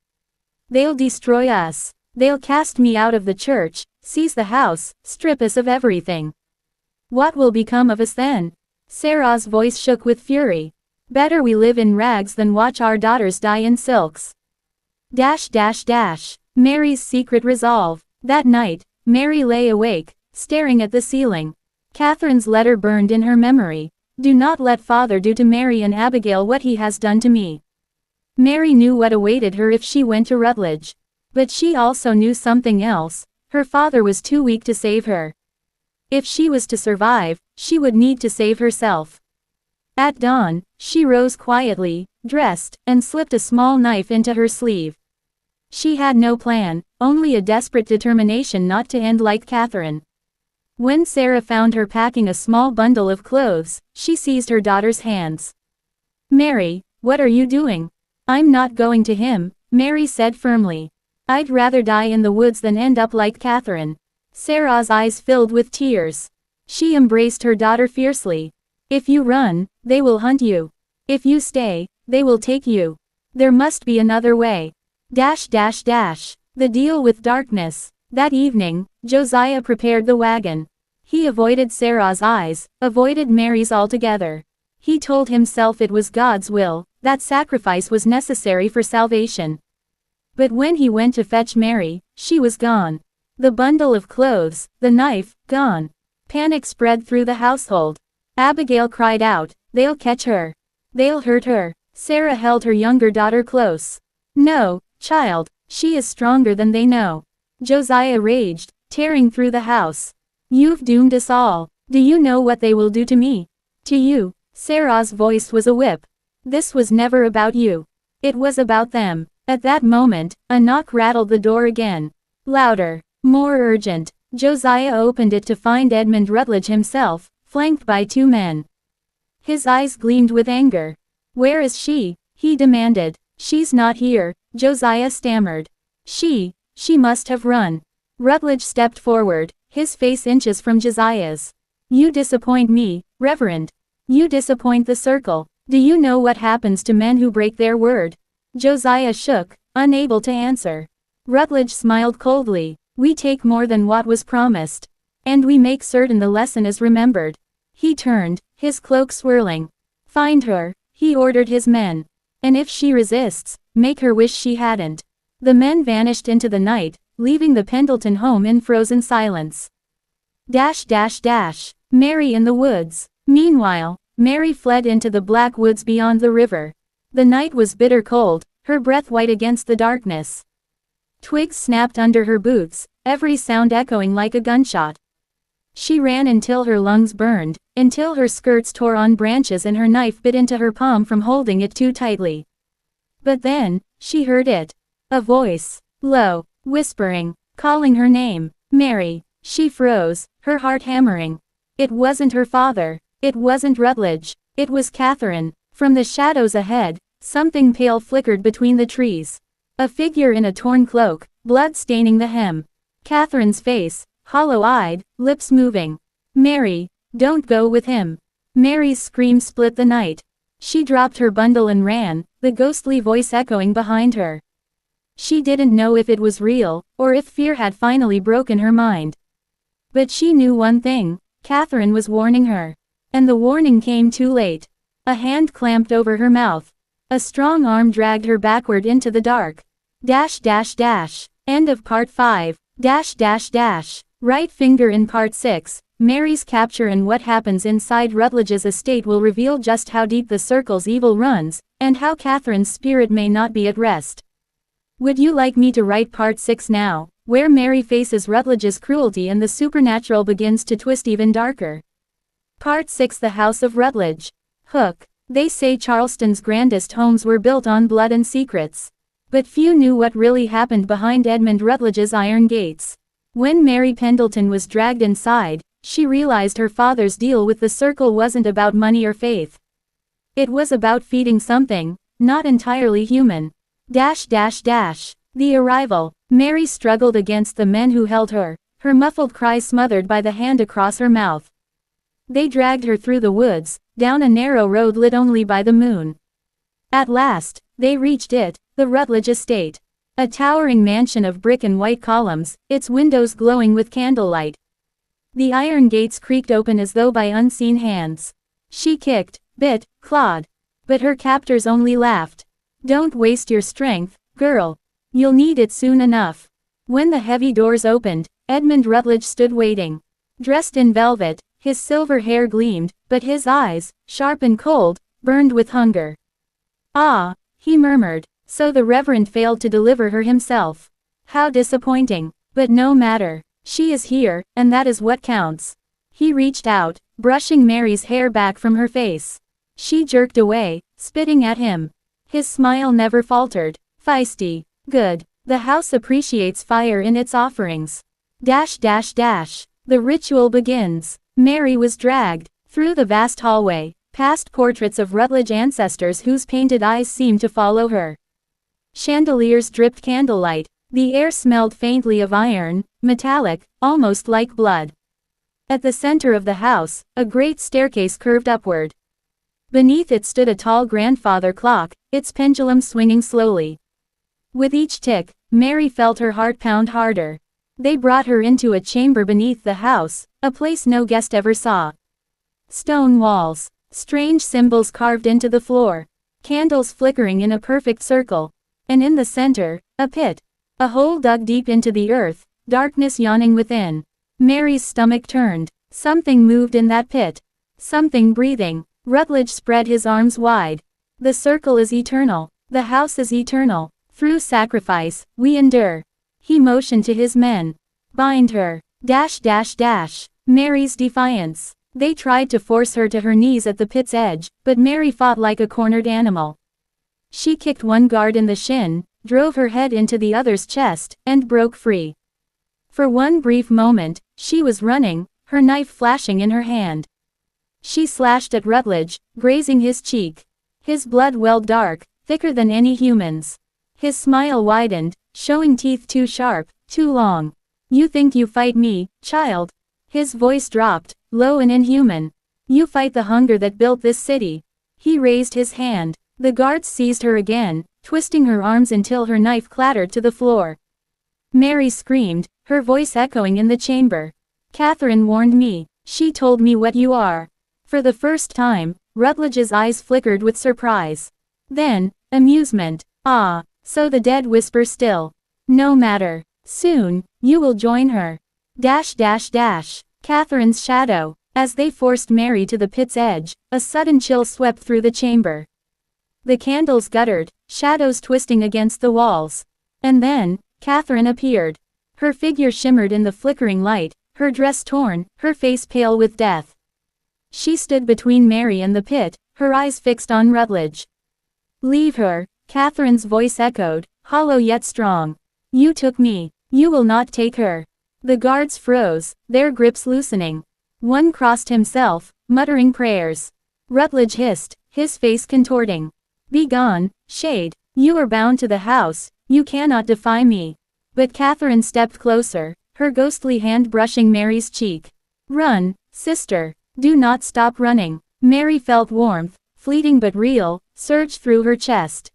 They'll destroy us. They'll cast me out of the church, seize the house, strip us of everything. What will become of us then? Sarah's voice shook with fury. Better we live in rags than watch our daughters die in silks. Mary's secret resolve. That night, Mary lay awake, staring at the ceiling. Catherine's letter burned in her memory. Do not let Father do to Mary and Abigail what he has done to me. Mary knew what awaited her if she went to Rutledge. But she also knew something else. Her father was too weak to save her. If she was to survive, she would need to save herself. At dawn, she rose quietly, dressed, and slipped a small knife into her sleeve. She had no plan, only a desperate determination not to end like Catherine. When Sarah found her packing a small bundle of clothes, she seized her daughter's hands. Mary, what are you doing? I'm not going to him, Mary said firmly. I'd rather die in the woods than end up like Catherine. Sarah's eyes filled with tears. She embraced her daughter fiercely. If you run, they will hunt you. If you stay, they will take you. There must be another way. The deal with darkness. That evening, Josiah prepared the wagon. He avoided Sarah's eyes, avoided Mary's altogether. He told himself it was God's will, that sacrifice was necessary for salvation. But when he went to fetch Mary, she was gone. The bundle of clothes, the knife, gone. Panic spread through the household. Abigail cried out, they'll catch her. They'll hurt her. Sarah held her younger daughter close. No, child, she is stronger than they know. Josiah raged, tearing through the house. You've doomed us all. Do you know what they will do to me? To you. Sarah's voice was a whip. This was never about you. It was about them. At that moment, a knock rattled the door again. Louder. More urgent. Josiah opened it to find Edmund Rutledge himself, flanked by two men. His eyes gleamed with anger. Where is she? He demanded. She's not here, Josiah stammered. She must have run. Rutledge stepped forward, his face inches from Josiah's. You disappoint me, Reverend. You disappoint the circle. Do you know what happens to men who break their word? Josiah shook, unable to answer. Rutledge smiled coldly. We take more than what was promised. And we make certain the lesson is remembered. He turned, his cloak swirling. Find her, he ordered his men. And if she resists, make her wish she hadn't. The men vanished into the night, leaving the Pendleton home in frozen silence. Mary in the woods. Meanwhile, Mary fled into the black woods beyond the river. The night was bitter cold, her breath white against the darkness. Twigs snapped under her boots, every sound echoing like a gunshot. She ran until her lungs burned, until her skirts tore on branches and her knife bit into her palm from holding it too tightly. But then, she heard it. A voice, low, whispering, calling her name, Mary. She froze, her heart hammering. It wasn't her father. It wasn't Rutledge. It was Catherine. From the shadows ahead, something pale flickered between the trees. A figure in a torn cloak, blood staining the hem. Catherine's face, hollow-eyed, lips moving. Mary, don't go with him. Mary's scream split the night. She dropped her bundle and ran, the ghostly voice echoing behind her. She didn't know if it was real, or if fear had finally broken her mind. But she knew one thing, Catherine was warning her. And the warning came too late. A hand clamped over her mouth. A strong arm dragged her backward into the dark. Dash dash dash. End of part 5. Dash dash dash. Right finger in part 6. Mary's capture and what happens inside Rutledge's estate will reveal just how deep the circle's evil runs, and how Catherine's spirit may not be at rest. Would you like me to write part 6 now, where Mary faces Rutledge's cruelty and the supernatural begins to twist even darker? Part 6, The House of Rutledge. Hook. They say Charleston's grandest homes were built on blood and secrets. But few knew what really happened behind Edmund Rutledge's iron gates. When Mary Pendleton was dragged inside, she realized her father's deal with the circle wasn't about money or faith. It was about feeding something, not entirely human. Dash dash dash. The arrival. Mary struggled against the men who held her, her muffled cries smothered by the hand across her mouth. They dragged her through the woods, down a narrow road lit only by the moon. At last, they reached it, the Rutledge estate. A towering mansion of brick and white columns, its windows glowing with candlelight. The iron gates creaked open as though by unseen hands. She kicked, bit, clawed. But her captors only laughed. Don't waste your strength, girl. You'll need it soon enough. When the heavy doors opened, Edmund Rutledge stood waiting. Dressed in velvet, his silver hair gleamed, but his eyes, sharp and cold, burned with hunger. Ah, he murmured. So the Reverend failed to deliver her himself. How disappointing. But no matter. She is here, and that is what counts. He reached out, brushing Mary's hair back from her face. She jerked away, spitting at him. His smile never faltered. Feisty. Good. The house appreciates fire in its offerings. Dash dash dash. The ritual begins. Mary was dragged through the vast hallway, past portraits of Rutledge ancestors whose painted eyes seemed to follow her. Chandeliers dripped candlelight. The air smelled faintly of iron, metallic, almost like blood. At the center of the house, a great staircase curved upward. Beneath it stood a tall grandfather clock, its pendulum swinging slowly. With each tick, Mary felt her heart pound harder. They brought her into a chamber beneath the house, a place no guest ever saw. Stone walls, strange symbols carved into the floor, candles flickering in a perfect circle. And in the center, a pit. A hole dug deep into the earth, darkness yawning within. Mary's stomach turned. Something moved in that pit. Something breathing. Rutledge spread his arms wide. The circle is eternal. The house is eternal. Through sacrifice, we endure. He motioned to his men. Bind her. Dash dash dash. Mary's defiance. They tried to force her to her knees at the pit's edge, but Mary fought like a cornered animal. She kicked one guard in the shin, drove her head into the other's chest, and broke free. For one brief moment, she was running, her knife flashing in her hand. She slashed at Rutledge, grazing his cheek. His blood welled dark, thicker than any human's. His smile widened, showing teeth too sharp, too long. You think you fight me, child? His voice dropped, low and inhuman. You fight the hunger that built this city. He raised his hand. The guards seized her again, twisting her arms until her knife clattered to the floor. Mary screamed, her voice echoing in the chamber. Catherine warned me. She told me what you are. For the first time, Rutledge's eyes flickered with surprise. Then, amusement. Ah, so the dead whisper still. No matter. Soon, you will join her. Dash dash dash. Catherine's shadow. As they forced Mary to the pit's edge, a sudden chill swept through the chamber. The candles guttered, shadows twisting against the walls. And then, Catherine appeared. Her figure shimmered in the flickering light, her dress torn, her face pale with death. She stood between Mary and the pit, her eyes fixed on Rutledge. Leave her, Catherine's voice echoed, hollow yet strong. You took me. You will not take her. The guards froze, their grips loosening. One crossed himself, muttering prayers. Rutledge hissed, his face contorting. Begone, shade. You are bound to the house, you cannot defy me. But Catherine stepped closer, her ghostly hand brushing Mary's cheek. Run, sister. Do not stop running. Mary felt warmth, fleeting but real, surge through her chest.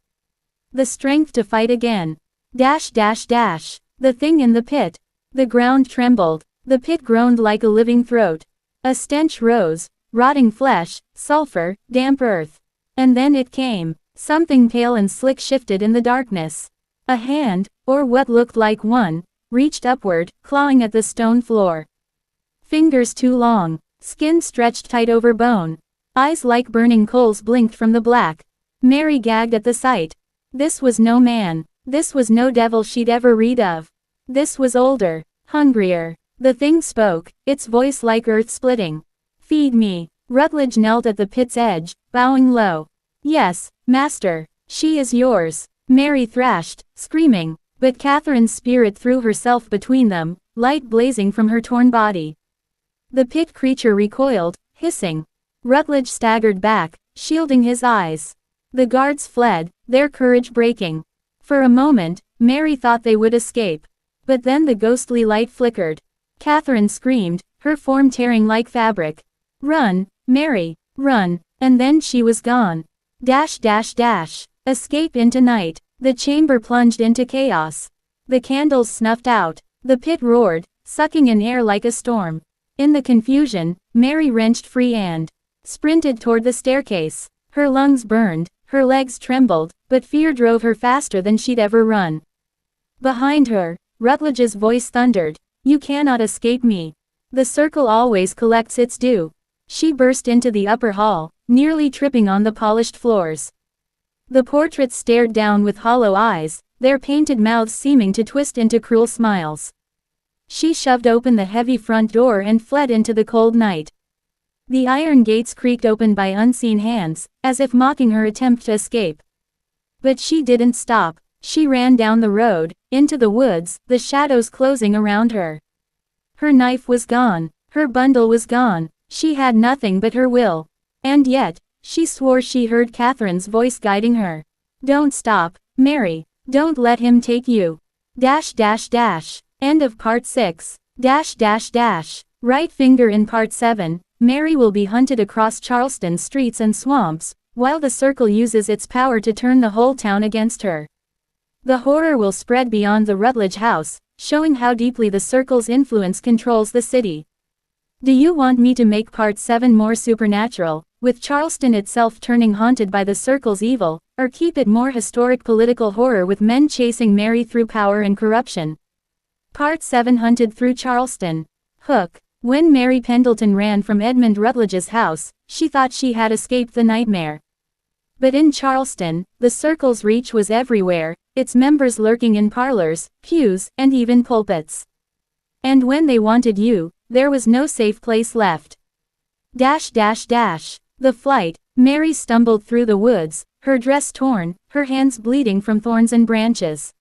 The strength to fight again. Dash dash dash. The thing in the pit. The ground trembled. The pit groaned like a living throat. A stench rose, rotting flesh, sulfur, damp earth. And then it came. Something pale and slick shifted in the darkness. A hand, or what looked like one, reached upward, clawing at the stone floor. Fingers too long, skin stretched tight over bone. Eyes like burning coals blinked from the black. Mary gagged at the sight. This was no man. This was no devil she'd ever read of. This was older, hungrier. The thing spoke, its voice like earth splitting. Feed me. Rutledge knelt at the pit's edge, bowing low. Yes, master. She is yours. Mary thrashed, screaming, but Catherine's spirit threw herself between them, light blazing from her torn body. The pit creature recoiled, hissing. Rutledge staggered back, shielding his eyes. The guards fled, their courage breaking. For a moment, Mary thought they would escape. But then the ghostly light flickered. Catherine screamed, her form tearing like fabric. Run, Mary, run, and then she was gone. Dash dash dash. Escape into night. The chamber plunged into chaos. The candles snuffed out. The pit roared, sucking in air like a storm. In the confusion, Mary wrenched free and sprinted toward the staircase. Her lungs burned, her legs trembled, but fear drove her faster than she'd ever run. Behind her, Rutledge's voice thundered, "You cannot escape me. The circle always collects its due." She burst into the upper hall, nearly tripping on the polished floors. The portraits stared down with hollow eyes, their painted mouths seeming to twist into cruel smiles. She shoved open the heavy front door and fled into the cold night. The iron gates creaked open by unseen hands, as if mocking her attempt to escape. But she didn't stop. She ran down the road, into the woods, the shadows closing around her. Her knife was gone. Her bundle was gone. She had nothing but her will. And yet, she swore she heard Catherine's voice guiding her. "Don't stop, Mary. Don't let him take you." Dash dash dash. End of part 6. Dash dash dash. Right finger in part 7. Mary will be hunted across Charleston's streets and swamps, while the circle uses its power to turn the whole town against her. The horror will spread beyond the Rutledge house, showing how deeply the circle's influence controls the city. Do you want me to make part 7 more supernatural, with Charleston itself turning haunted by the circle's evil, or keep it more historic political horror with men chasing Mary through power and corruption? Part 7 Hunted Through Charleston. Hook. When Mary Pendleton ran from Edmund Rutledge's house, she thought she had escaped the nightmare. But in Charleston, the circle's reach was everywhere, its members lurking in parlors, pews, and even pulpits. And when they wanted you, there was no safe place left. Dash dash dash. The flight. Mary stumbled through the woods, her dress torn, her hands bleeding from thorns and branches.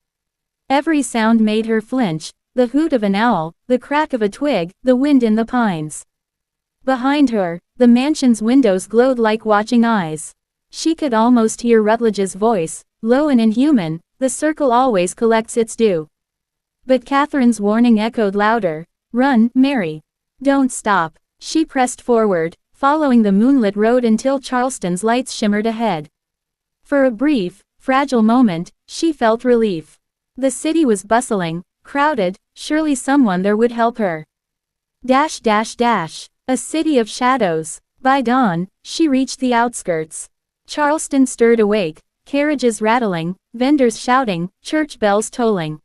Every sound made her flinch, the hoot of an owl, the crack of a twig, the wind in the pines. Behind her, the mansion's windows glowed like watching eyes. She could almost hear Rutledge's voice, low and inhuman, "The circle always collects its due." But Catherine's warning echoed louder, "Run, Mary. Don't stop." She pressed forward, following the moonlit road until Charleston's lights shimmered ahead. For a brief, fragile moment, she felt relief. The city was bustling, crowded, surely someone there would help her. Dash dash dash. A city of shadows. By dawn, she reached the outskirts. Charleston stirred awake, carriages rattling, vendors shouting, church bells tolling.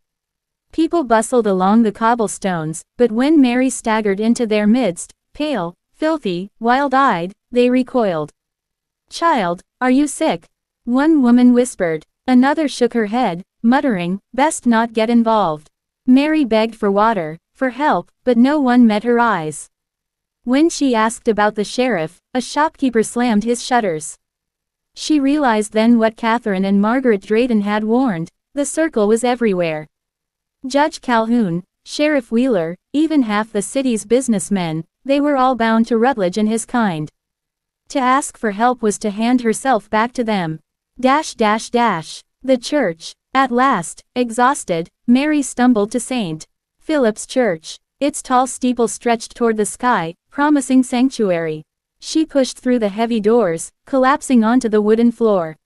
People bustled along the cobblestones, but when Mary staggered into their midst, pale, filthy, wild-eyed, they recoiled. "Child, are you sick?" one woman whispered. Another shook her head, muttering, "Best not get involved." Mary begged for water, for help, but no one met her eyes. When she asked about the sheriff, a shopkeeper slammed his shutters. She realized then what Catherine and Margaret Drayton had warned: the circle was everywhere. Judge Calhoun, Sheriff Wheeler, even half the city's businessmen, they were all bound to Rutledge and his kind. To ask for help was to hand herself back to them. Dash dash dash. The church. At last, exhausted, Mary stumbled to St. Philip's Church. Its tall steeple stretched toward the sky, promising sanctuary. She pushed through the heavy doors, collapsing onto the wooden floor.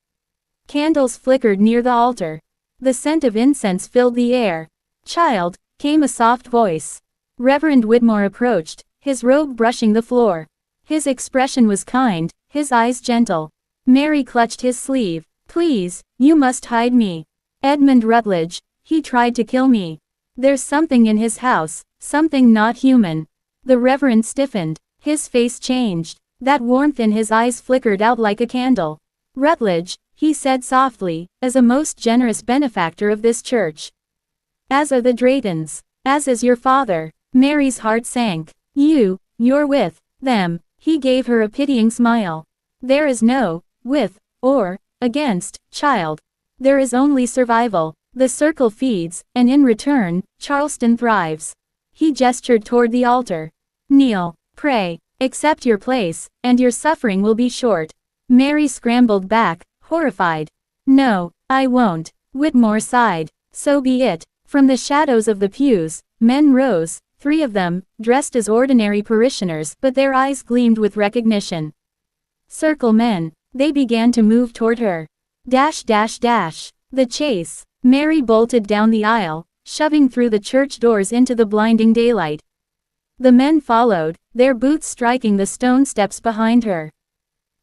Candles flickered near the altar. The scent of incense filled the air. "Child," came a soft voice. Reverend Whitmore approached, his robe brushing the floor. His expression was kind, his eyes gentle. Mary clutched his sleeve. "Please, you must hide me." Edmund Rutledge, he tried to kill me. There's something in his house, something not human. The Reverend stiffened. His face changed. That warmth in his eyes flickered out like a candle. Rutledge, he said softly, is a most generous benefactor of this church. As are the Draytons. As is your father. Mary's heart sank. You're with them. He gave her a pitying smile. There is no with or against, child. There is only survival. The circle feeds, and in return, Charleston thrives. He gestured toward the altar. Kneel, pray, accept your place, and your suffering will be short. Mary scrambled back, horrified. No, I won't. Whitmore sighed. So be it. From the shadows of the pews, men rose, 3 of them, dressed as ordinary parishioners, but their eyes gleamed with recognition. Circle men. They began to move toward her. Dash. The chase. Mary bolted down the aisle, shoving through the church doors into the blinding daylight. The men followed, their boots striking the stone steps behind her.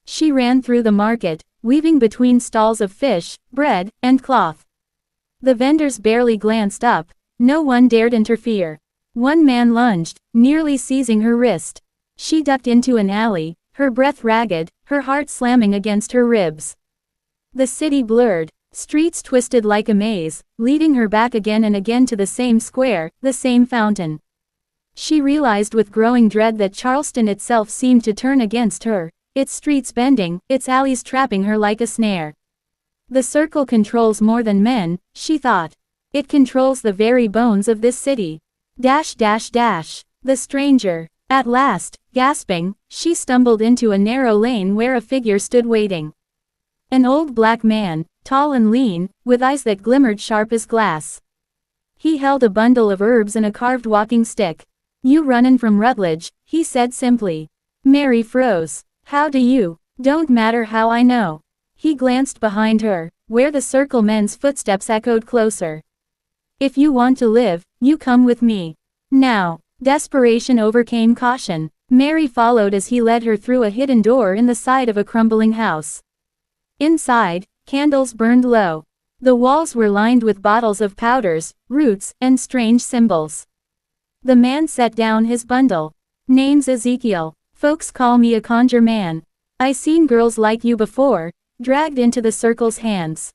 She ran through the market, weaving between stalls of fish, bread, and cloth. The vendors barely glanced up. No one dared interfere. One man lunged, nearly seizing her wrist. She ducked into an alley, her breath ragged, her heart slamming against her ribs. The city blurred. Streets twisted like a maze, leading her back again and again to the same square, the same fountain. She realized with growing dread that Charleston itself seemed to turn against her, its streets bending, its alleys trapping her like a snare. The circle controls more than men, she thought. It controls the very bones of this city. Dash. The stranger. At last, gasping, she stumbled into a narrow lane where a figure stood waiting. An old black man, tall and lean, with eyes that glimmered sharp as glass. He held a bundle of herbs and a carved walking stick. You runnin' from Rutledge, he said simply. Mary froze. How do you? Don't matter how I know. He glanced behind her, where the circle men's footsteps echoed closer. If you want to live, you come with me. Now. Desperation overcame caution. Mary followed as he led her through a hidden door in the side of a crumbling house. Inside, candles burned low. The walls were lined with bottles of powders, roots, and strange symbols. The man set down his bundle. Name's Ezekiel. Folks call me a conjure man. I seen girls like you before, dragged into the circle's hands.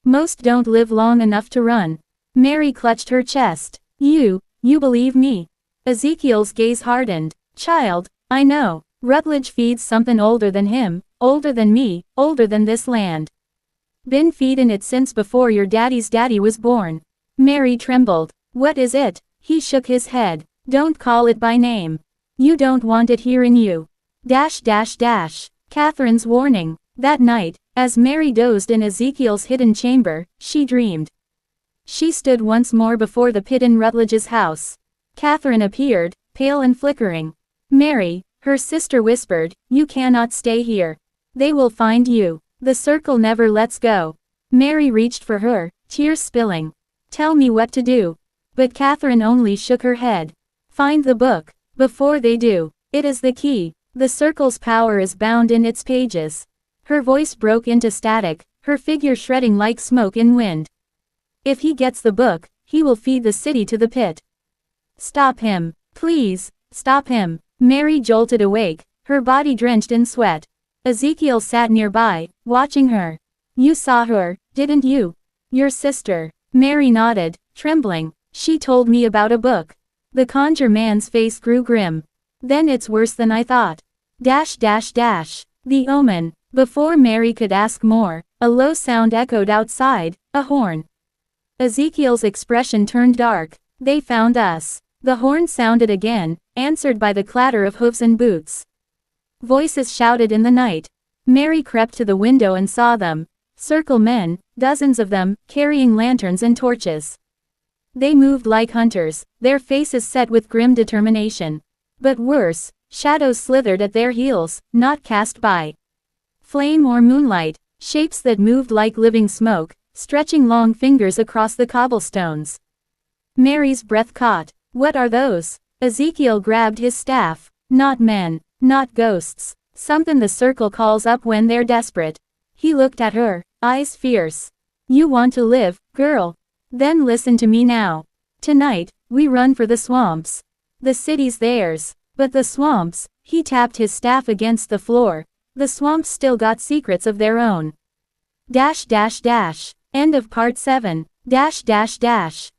Most don't live long enough to run. Mary clutched her chest. You believe me? Ezekiel's gaze hardened. Child, I know. Rutledge feeds something older than him, older than me, older than this land. Been feedin' it since before your daddy's daddy was born. Mary trembled. What is it? He shook his head. Don't call it by name. You don't want it here in you. Dash. Catherine's warning. That night, as Mary dozed in Ezekiel's hidden chamber, she dreamed. She stood once more before the pit in Rutledge's house. Catherine appeared, pale and flickering. Mary, her sister whispered, you cannot stay here. They will find you. The circle never lets go. Mary reached for her, tears spilling. Tell me what to do. But Catherine only shook her head. Find the book. Before they do. It is the key. The circle's power is bound in its pages. Her voice broke into static, her figure shredding like smoke in wind. If he gets the book, he will feed the city to the pit. Stop him. Please, stop him. Mary jolted awake, her body drenched in sweat. Ezekiel sat nearby, watching her. You saw her, didn't you? Your sister. Mary nodded, trembling. She told me about a book. The conjure man's face grew grim. Then it's worse than I thought. Dash. The omen. Before Mary could ask more, a low sound echoed outside, a horn. Ezekiel's expression turned dark. They found us. The horn sounded again, answered by the clatter of hooves and boots. Voices shouted in the night. Mary crept to the window and saw them. Circle men, dozens of them, carrying lanterns and torches. They moved like hunters, their faces set with grim determination. But worse, shadows slithered at their heels, not cast by flame or moonlight, shapes that moved like living smoke, stretching long fingers across the cobblestones. Mary's breath caught. What are those? Ezekiel grabbed his staff. Not men, not ghosts. Something the circle calls up when they're desperate. He looked at her, eyes fierce. You want to live, girl? Then listen to me now. Tonight, we run for the swamps. The city's theirs. But the swamps, he tapped his staff against the floor. The swamps still got secrets of their own. End of part 7.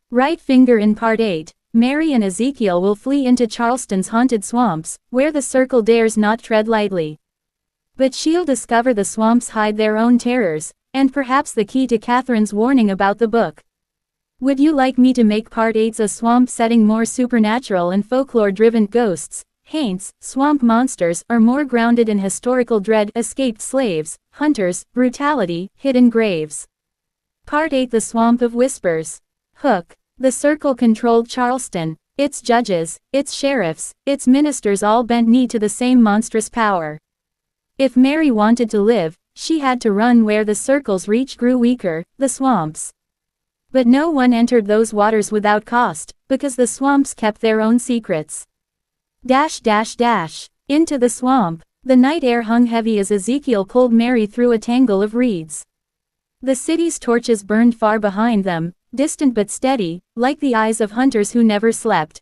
Right finger in part 8. Mary and Ezekiel will flee into Charleston's haunted swamps, where the circle dares not tread lightly. But she'll discover the swamps hide their own terrors, and perhaps the key to Catherine's warning about the book. Would you like me to make part 8's a swamp setting more supernatural and folklore-driven ghosts, haunts, swamp monsters, or more grounded in historical dread, escaped slaves, hunters, brutality, hidden graves? Part 8: The Swamp of Whispers. Hook. The circle controlled Charleston, its judges, its sheriffs, its ministers all bent knee to the same monstrous power. If Mary wanted to live, she had to run where the circle's reach grew weaker, the swamps. But no one entered those waters without cost, because the swamps kept their own secrets. Into the swamp. The night air hung heavy as Ezekiel pulled Mary through a tangle of reeds. The city's torches burned far behind them, distant but steady, like the eyes of hunters who never slept.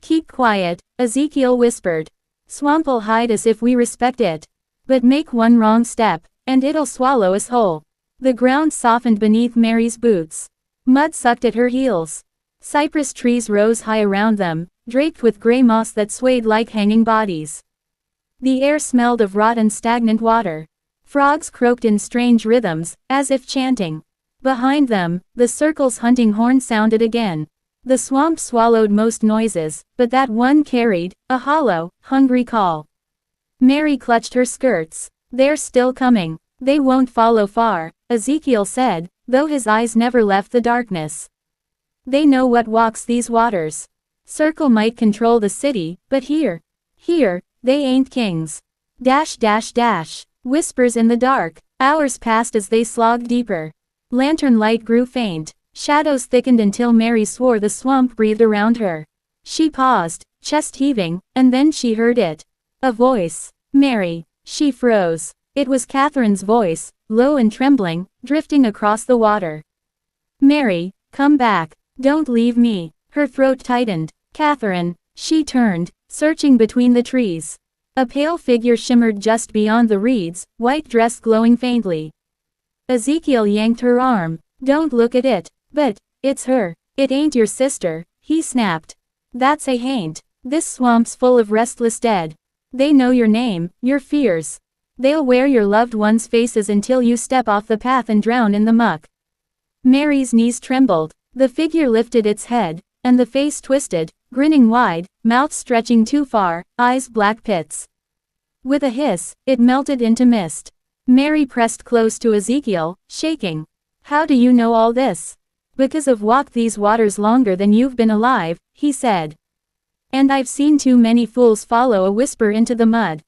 Keep quiet, Ezekiel whispered. Swamp'll hide us if we respect it. But make one wrong step, and it'll swallow us whole. The ground softened beneath Mary's boots. Mud sucked at her heels. Cypress trees rose high around them, draped with gray moss that swayed like hanging bodies. The air smelled of rot and stagnant water. Frogs croaked in strange rhythms, as if chanting. Behind them, the circle's hunting horn sounded again. The swamp swallowed most noises, but that one carried a hollow, hungry call. Mary clutched her skirts. They're still coming. They won't follow far, Ezekiel said, though his eyes never left the darkness. They know what walks these waters. Circle might control the city, but here, they ain't kings. Whispers in the dark. Hours passed as they slogged deeper. Lantern light grew faint. Shadows thickened until Mary swore the swamp breathed around her. She paused, chest heaving, and then she heard it. A voice. Mary. She froze. It was Catherine's voice, low and trembling, drifting across the water. Mary, come back. Don't leave me. Her throat tightened. Catherine. She turned, searching between the trees. A pale figure shimmered just beyond the reeds, white dress glowing faintly. Ezekiel yanked her arm. Don't look at it. But, it's her. It ain't your sister, he snapped. That's a haint. This swamp's full of restless dead. They know your name, your fears. They'll wear your loved ones' faces until you step off the path and drown in the muck. Mary's knees trembled. The figure lifted its head, and the face twisted, grinning wide, mouth stretching too far, eyes black pits. With a hiss, it melted into mist. Mary pressed close to Ezekiel, shaking. How do you know all this? Because I've walked these waters longer than you've been alive, he said. And I've seen too many fools follow a whisper into the mud.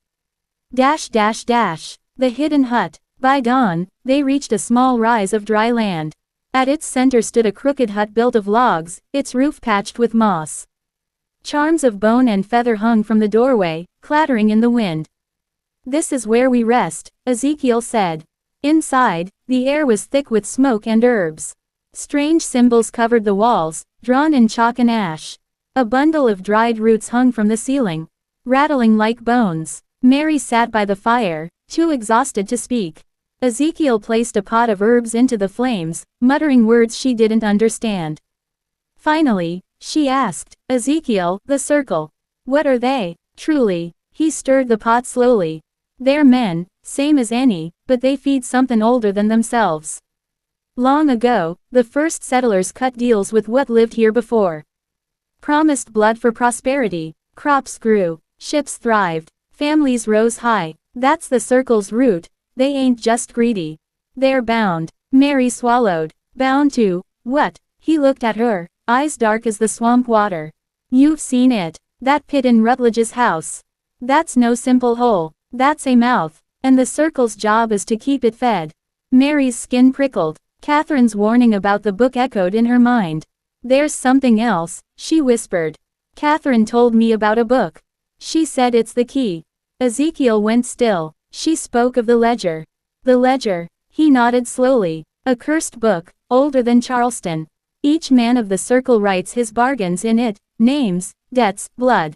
The hidden hut. By dawn, they reached a small rise of dry land. At its center stood a crooked hut built of logs, its roof patched with moss. Charms of bone and feather hung from the doorway, clattering in the wind. This is where we rest, Ezekiel said. Inside, the air was thick with smoke and herbs. Strange symbols covered the walls, drawn in chalk and ash. A bundle of dried roots hung from the ceiling, rattling like bones. Mary sat by the fire, too exhausted to speak. Ezekiel placed a pot of herbs into the flames, muttering words she didn't understand. Finally, she asked, Ezekiel, the circle. What are they, truly? He stirred the pot slowly. They're men, same as any, but they feed something older than themselves. Long ago, the first settlers cut deals with what lived here before. Promised blood for prosperity. Crops grew. Ships thrived. Families rose high. That's the circle's root. They ain't just greedy. They're bound. Mary swallowed. Bound to what? He looked at her, eyes dark as the swamp water. You've seen it. That pit in Rutledge's house. That's no simple hole. That's a mouth. And the circle's job is to keep it fed. Mary's skin prickled. Catherine's warning about the book echoed in her mind. There's something else, she whispered. Catherine told me about a book. She said it's the key. Ezekiel went still. She spoke of the ledger. The ledger. He nodded slowly. A cursed book, older than Charleston. Each man of the circle writes his bargains in it, names, debts, blood.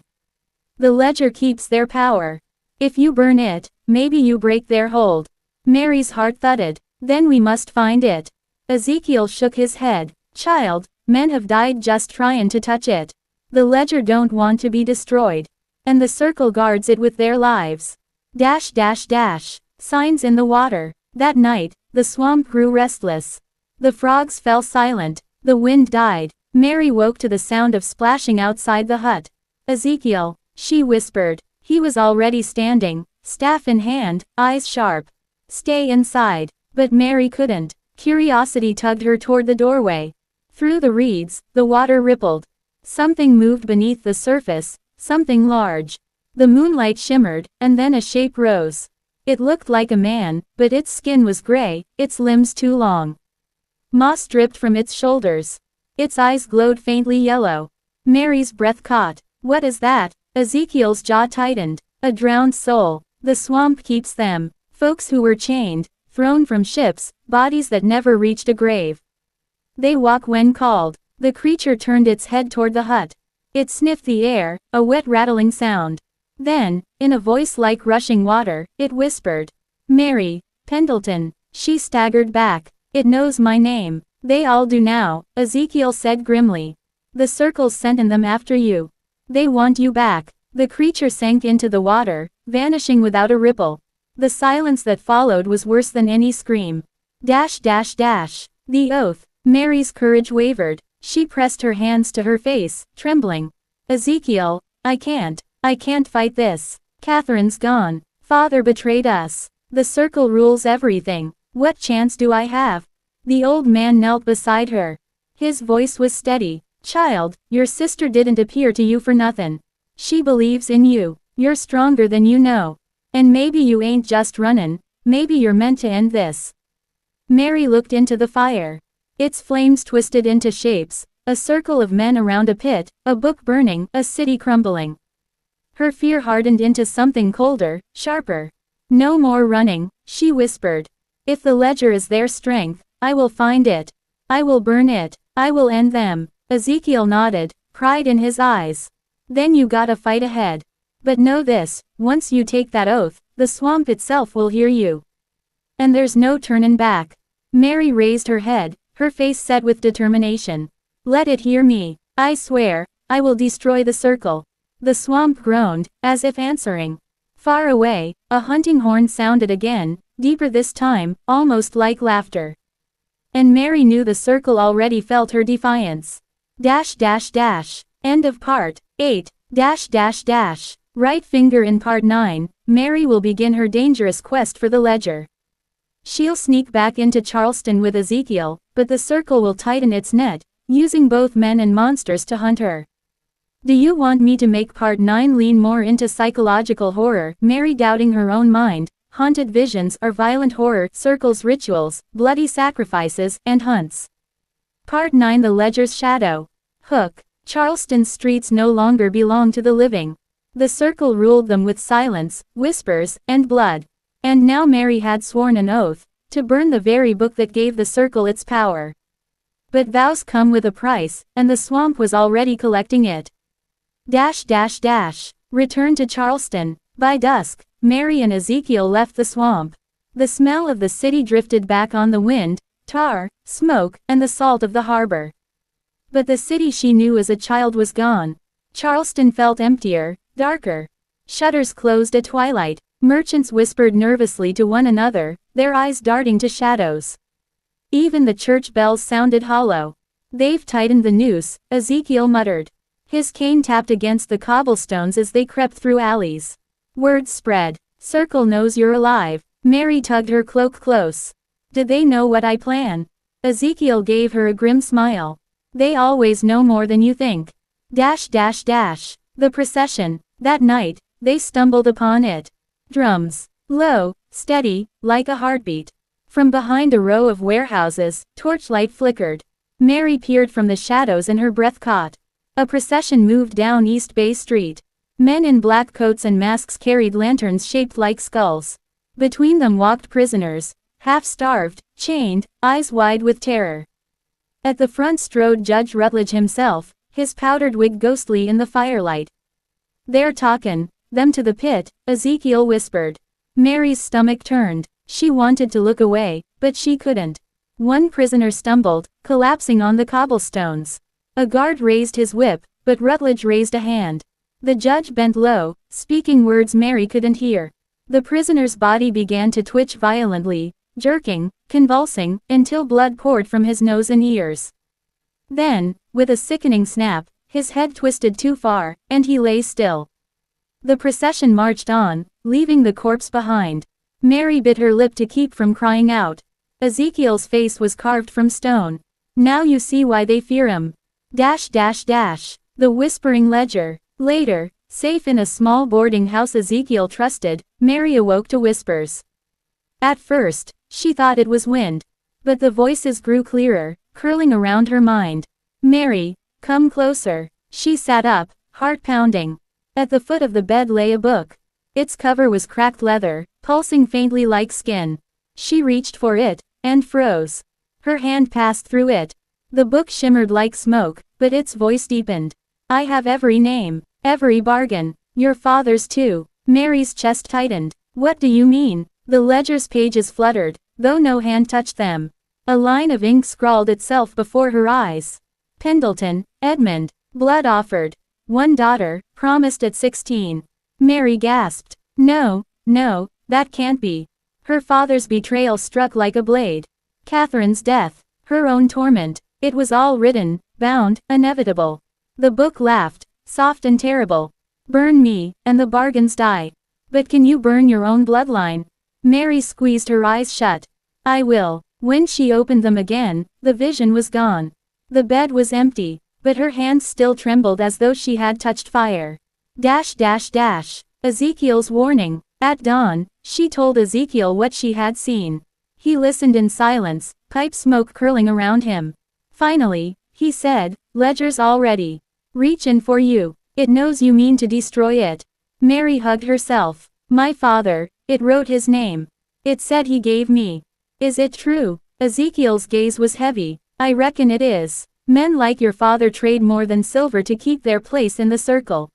The ledger keeps their power. If you burn it, maybe you break their hold. Mary's heart thudded. Then we must find it. Ezekiel shook his head. Child, men have died just tryin' to touch it. The ledger don't want to be destroyed. And the circle guards it with their lives. Dash dash dash. Signs in the water. That night, the swamp grew restless. The frogs fell silent. The wind died. Mary woke to the sound of splashing outside the hut. Ezekiel, she whispered. He was already standing, staff in hand, eyes sharp. Stay inside. But Mary couldn't. Curiosity tugged her toward the doorway. Through the reeds, the water rippled. Something moved beneath the surface, something large. The moonlight shimmered, and then a shape rose. It looked like a man, but its skin was gray, its limbs too long. Moss dripped from its shoulders. Its eyes glowed faintly yellow. Mary's breath caught. What is that? Ezekiel's jaw tightened. A drowned soul. The swamp keeps them. Folks who were chained, thrown from ships, bodies that never reached a grave. They walk when called. The creature turned its head toward the hut. It sniffed the air, a wet rattling sound. Then, in a voice like rushing water, it whispered. Mary, Pendleton. She staggered back. It knows my name. They all do now, Ezekiel said grimly. The circle's sending them after you. They want you back. The creature sank into the water, vanishing without a ripple. The silence that followed was worse than any scream. Dash dash dash. The oath. Mary's courage wavered. She pressed her hands to her face, trembling. Ezekiel, I can't fight this. Catherine's gone. Father betrayed us. The circle rules everything. What chance do I have? The old man knelt beside her. His voice was steady. Child, your sister didn't appear to you for nothin'. She believes in you. You're stronger than you know. And maybe you ain't just runnin', maybe you're meant to end this. Mary looked into the fire. Its flames twisted into shapes, a circle of men around a pit, a book burning, a city crumbling. Her fear hardened into something colder, sharper. No more running, she whispered. If the ledger is their strength, I will find it. I will burn it. I will end them. Ezekiel nodded, pride in his eyes. Then you gotta fight ahead. But know this, once you take that oath, the swamp itself will hear you. And there's no turnin' back. Mary raised her head, her face set with determination. Let it hear me. I swear, I will destroy the circle. The swamp groaned, as if answering. Far away, a hunting horn sounded again, deeper this time, almost like laughter. And Mary knew the circle already felt her defiance. Dash dash dash. End of part 8. Dash dash dash. Right finger in part 9, Mary will begin her dangerous quest for the ledger. She'll sneak back into Charleston with Ezekiel, but the circle will tighten its net, using both men and monsters to hunt her. Do you want me to make part 9 lean more into psychological horror, Mary doubting her own mind, haunted visions or violent horror, circles, rituals, bloody sacrifices, and hunts? Part 9, The Ledger's Shadow. Hook. Charleston's streets no longer belong to the living. The circle ruled them with silence, whispers, and blood. And now Mary had sworn an oath, to burn the very book that gave the circle its power. But vows come with a price, and the swamp was already collecting it. Dash dash dash. Return to Charleston. By dusk, Mary and Ezekiel left the swamp. The smell of the city drifted back on the wind, tar, smoke, and the salt of the harbor. But the city she knew as a child was gone. Charleston felt emptier, darker. Shutters closed at twilight. Merchants whispered nervously to one another, their eyes darting to shadows. Even the church bells sounded hollow. They've tightened the noose, Ezekiel muttered. His cane tapped against the cobblestones as they crept through alleys. Word spread. Circle knows you're alive. Mary tugged her cloak close. Did they know what I plan? Ezekiel gave her a grim smile. They always know more than you think. Dash dash dash. The procession. That night, they stumbled upon it. Drums. Low, steady, like a heartbeat. From behind a row of warehouses, torchlight flickered. Mary peered from the shadows and her breath caught. A procession moved down East Bay Street. Men in black coats and masks carried lanterns shaped like skulls. Between them walked prisoners, half-starved, chained, eyes wide with terror. At the front strode Judge Rutledge himself, his powdered wig ghostly in the firelight. "They're talkin' them to the pit," Ezekiel whispered. Mary's stomach turned. She wanted to look away, but she couldn't. One prisoner stumbled, collapsing on the cobblestones. A guard raised his whip, but Rutledge raised a hand. The judge bent low, speaking words Mary couldn't hear. The prisoner's body began to twitch violently, jerking, convulsing, until blood poured from his nose and ears. Then, with a sickening snap, his head twisted too far, and he lay still. The procession marched on, leaving the corpse behind. Mary bit her lip to keep from crying out. Ezekiel's face was carved from stone. "Now you see why they fear him. The Whispering Ledger. Later, safe in a small boarding house Ezekiel trusted, Mary awoke to whispers. At first, she thought it was wind. But the voices grew clearer, curling around her mind. "Mary, come closer." She sat up, heart pounding. At the foot of the bed lay a book. Its cover was cracked leather, pulsing faintly like skin. She reached for it, and froze. Her hand passed through it. The book shimmered like smoke, but its voice deepened. "I have every name, every bargain. Your father's too." Mary's chest tightened. "What do you mean?" The ledger's pages fluttered, though no hand touched them. A line of ink scrawled itself before her eyes. Pendleton, Edmund, blood offered. One daughter, promised at 16. Mary gasped. No, that can't be. Her father's betrayal struck like a blade. Catherine's death. Her own torment. It was all written, bound, inevitable. The book laughed, soft and terrible. "Burn me, and the bargains die. But can you burn your own bloodline?" Mary squeezed her eyes shut. "I will." When she opened them again, the vision was gone. The bed was empty, but her hands still trembled as though she had touched fire. Ezekiel's warning. At dawn, she told Ezekiel what she had seen. He listened in silence, pipe smoke curling around him. Finally, he said, "Ledger's all ready. Reach in for you. It knows you mean to destroy it." Mary hugged herself. "My father, it wrote his name. It said he gave me." "Is it true?" Ezekiel's gaze was heavy. "I reckon it is. Men like your father trade more than silver to keep their place in the circle.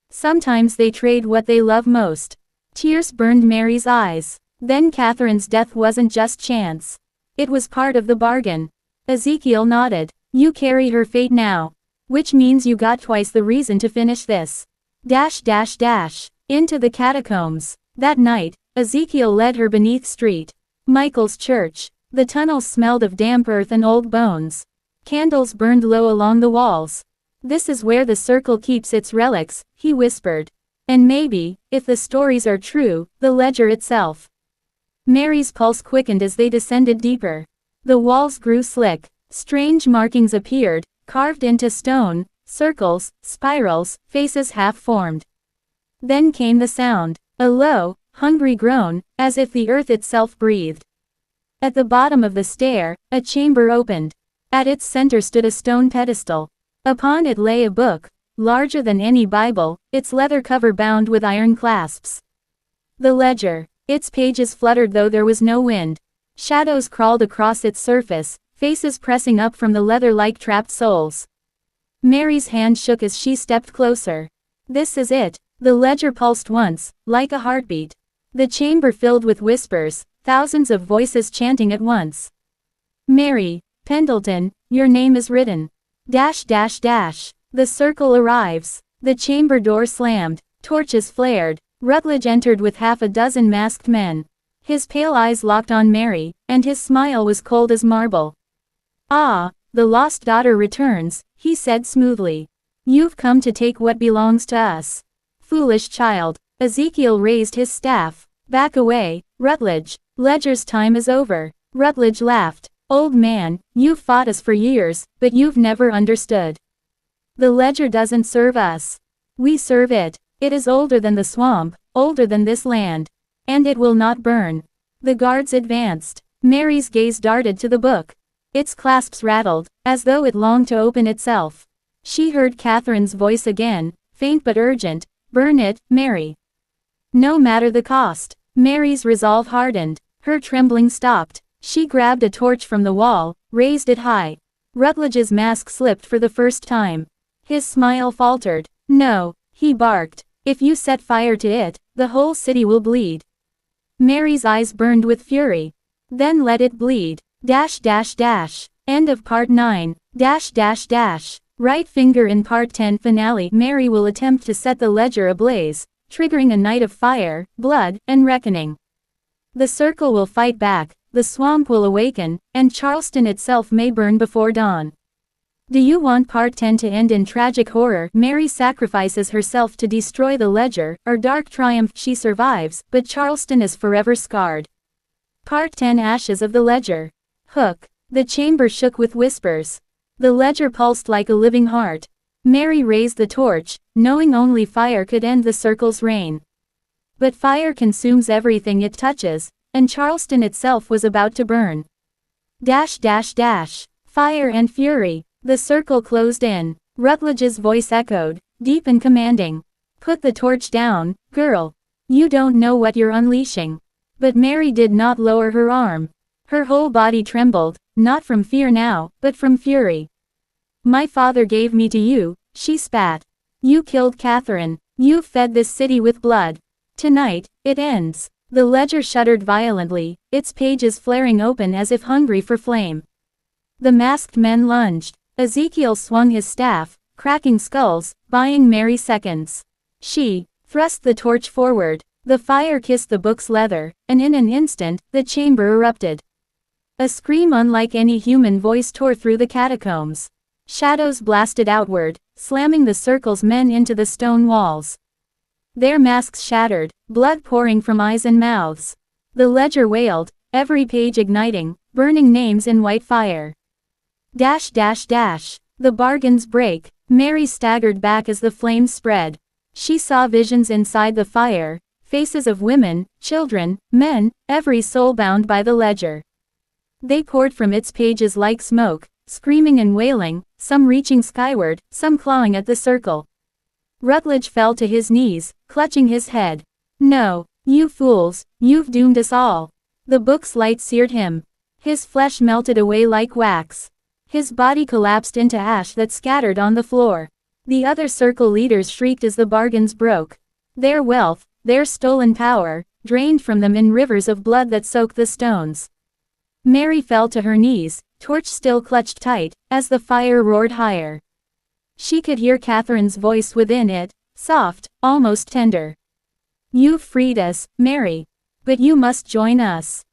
Sometimes they trade what they love most." Tears burned Mary's eyes. Then Catherine's death wasn't just chance. It was part of the bargain. Ezekiel nodded. "You carry her fate now. Which means you got twice the reason to finish this." Into the catacombs. That night, Ezekiel led her beneath St. Michael's Church. The tunnels smelled of damp earth and old bones. Candles burned low along the walls. "This is where the circle keeps its relics," he whispered. "And maybe, if the stories are true, the ledger itself." Mary's pulse quickened as they descended deeper. The walls grew slick. Strange markings appeared, carved into stone, circles, spirals, faces half-formed. Then came the sound. A low, hungry groan, as if the earth itself breathed. At the bottom of the stair, a chamber opened. At its center stood a stone pedestal. Upon it lay a book, larger than any Bible, its leather cover bound with iron clasps. The ledger. Its pages fluttered though there was no wind. Shadows crawled across its surface, faces pressing up from the leather like trapped souls. Mary's hand shook as she stepped closer. "This is it." The ledger pulsed once, like a heartbeat. The chamber filled with whispers, thousands of voices chanting at once. "Mary Pendleton, your name is written. The circle arrives." The chamber door slammed, torches flared. Rutledge entered with half a dozen masked men. His pale eyes locked on Mary, and his smile was cold as marble. "Ah, the lost daughter returns," he said smoothly. "You've come to take what belongs to us." "Foolish child." Ezekiel raised his staff. "Back away, Rutledge. Ledger's time is over." Rutledge laughed. "Old man, you've fought us for years, but you've never understood. The ledger doesn't serve us. We serve it. It is older than the swamp, older than this land. And it will not burn." The guards advanced. Mary's gaze darted to the book. Its clasps rattled, as though it longed to open itself. She heard Catherine's voice again, faint but urgent. "Burn it, Mary. No matter the cost." Mary's resolve hardened. Her trembling stopped. She grabbed a torch from the wall, raised it high. Rutledge's mask slipped for the first time. His smile faltered. No, he barked. If you set fire to it, the whole city will bleed. Mary's eyes burned with fury. Then let it bleed. End of part 9. Right finger in part 10 finale. Mary will attempt to set the ledger ablaze, triggering a night of fire, blood, and reckoning. The circle will fight back, the swamp will awaken, and Charleston itself may burn before dawn. Do you want part 10 to end in tragic horror? Mary sacrifices herself to destroy the ledger, or dark triumph? She survives, but Charleston is forever scarred. Part 10 Ashes of the Ledger. Hook. The chamber shook with whispers. The ledger pulsed like a living heart. Mary raised the torch, knowing only fire could end the circle's reign. But fire consumes everything it touches, and Charleston itself was about to burn. Fire and fury. The circle closed in. Rutledge's voice echoed, deep and commanding. Put the torch down, girl. You don't know what you're unleashing. But Mary did not lower her arm. Her whole body trembled, not from fear now, but from fury. My father gave me to you, she spat. You killed Catherine. You fed this city with blood. Tonight, it ends. The ledger shuddered violently, its pages flaring open as if hungry for flame. The masked men lunged. Ezekiel swung his staff, cracking skulls, buying Mary seconds. She thrust the torch forward. The fire kissed the book's leather, and in an instant, the chamber erupted. A scream unlike any human voice tore through the catacombs. Shadows blasted outward, slamming the circle's men into the stone walls. Their masks shattered, blood pouring from eyes and mouths. The ledger wailed, every page igniting, burning names in white fire. The bargains break. Mary staggered back as the flames spread. She saw visions inside the fire, faces of women, children, men, every soul bound by the ledger. They poured from its pages like smoke, screaming and wailing, some reaching skyward, some clawing at the circle. Rutledge fell to his knees, clutching his head. No, you fools, you've doomed us all. The book's light seared him. His flesh melted away like wax. His body collapsed into ash that scattered on the floor. The other circle leaders shrieked as the bargains broke. Their wealth, their stolen power, drained from them in rivers of blood that soaked the stones. Mary fell to her knees, torch still clutched tight, as the fire roared higher. She could hear Catherine's voice within it, soft, almost tender. You've freed us, Mary. But you must join us.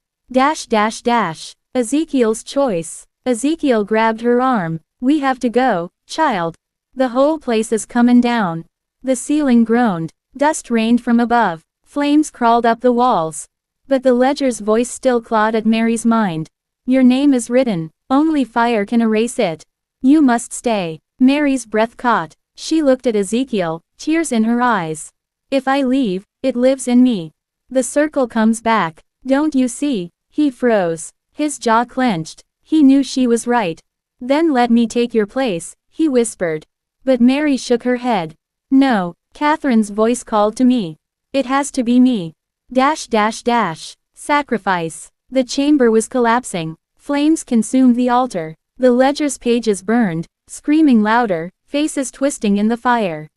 Ezekiel's choice. Ezekiel grabbed her arm. We have to go, child. The whole place is comin' down. The ceiling groaned. Dust rained from above. Flames crawled up the walls. But the ledger's voice still clawed at Mary's mind. Your name is written. Only fire can erase it. You must stay. Mary's breath caught. She looked at Ezekiel, tears in her eyes. If I leave, it lives in me. The circle comes back. Don't you see? He froze. His jaw clenched. He knew she was right. Then let me take your place, he whispered. But Mary shook her head. No, Catherine's voice called to me. It has to be me. Sacrifice. The chamber was collapsing. Flames consumed the altar. The ledger's pages burned, screaming louder, faces twisting in the fire.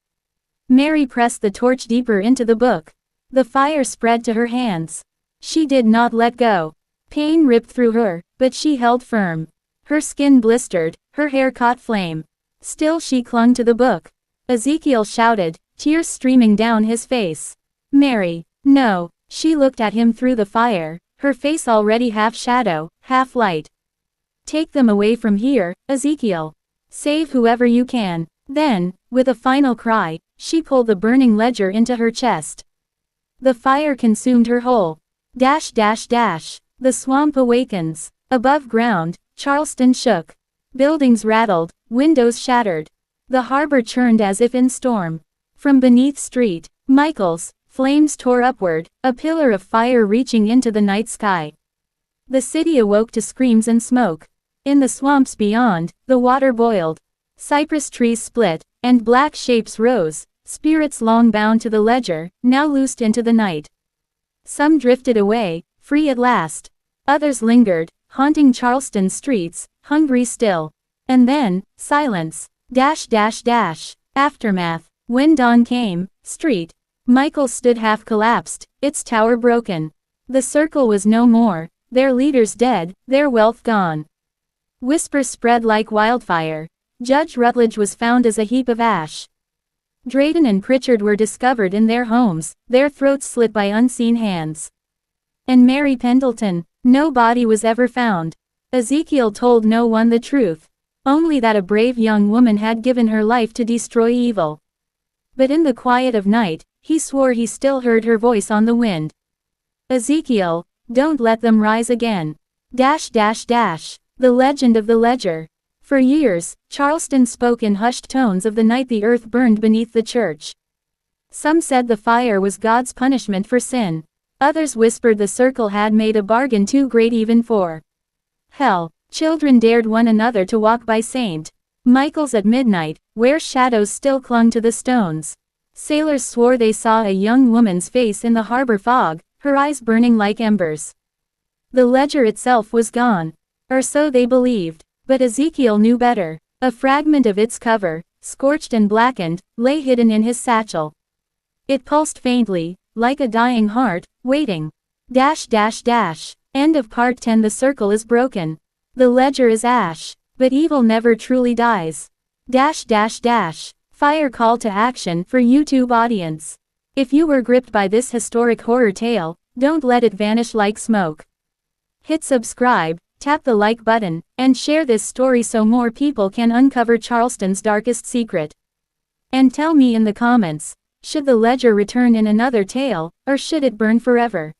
Mary pressed the torch deeper into the book. The fire spread to her hands. She did not let go. Pain ripped through her, but she held firm. Her skin blistered, her hair caught flame. Still she clung to the book. Ezekiel shouted, tears streaming down his face. Mary, no. She looked at him through the fire, her face already half shadow, half light. Take them away from here, Ezekiel. Save whoever you can. Then, with a final cry, she pulled the burning ledger into her chest. The fire consumed her whole. The swamp awakens. Above ground, Charleston shook. Buildings rattled, windows shattered. The harbor churned as if in storm. From beneath Street Michael's, flames tore upward, a pillar of fire reaching into the night sky. The city awoke to screams and smoke. In the swamps beyond, the water boiled. Cypress trees split, and black shapes rose, spirits long bound to the ledger, now loosed into the night. Some drifted away, free at last. Others lingered, haunting Charleston streets, hungry still. And then, silence. Aftermath. When dawn came, St. Michael stood half collapsed, its tower broken. The circle was no more, their leaders dead, their wealth gone. Whispers spread like wildfire. Judge Rutledge was found as a heap of ash. Drayton and Pritchard were discovered in their homes, their throats slit by unseen hands. And Mary Pendleton, no body was ever found. Ezekiel told no one the truth. Only that a brave young woman had given her life to destroy evil. But in the quiet of night, he swore he still heard her voice on the wind. Ezekiel, don't let them rise again. The legend of the ledger. For years, Charleston spoke in hushed tones of the night the earth burned beneath the church. Some said the fire was God's punishment for sin. Others whispered the circle had made a bargain too great even for hell. Children dared one another to walk by St. Michael's at midnight, where shadows still clung to the stones. Sailors swore they saw a young woman's face in the harbor fog, her eyes burning like embers. The ledger itself was gone. Or so they believed. But Ezekiel knew better. A fragment of its cover, scorched and blackened, lay hidden in his satchel. It pulsed faintly, like a dying heart, waiting. End of part 10. The circle is broken. The ledger is ash. But evil never truly dies. Fire call to action for YouTube audience. If you were gripped by this historic horror tale, don't let it vanish like smoke. Hit subscribe, tap the like button, and share this story so more people can uncover Charleston's darkest secret. And tell me in the comments, should the ledger return in another tale, or should it burn forever?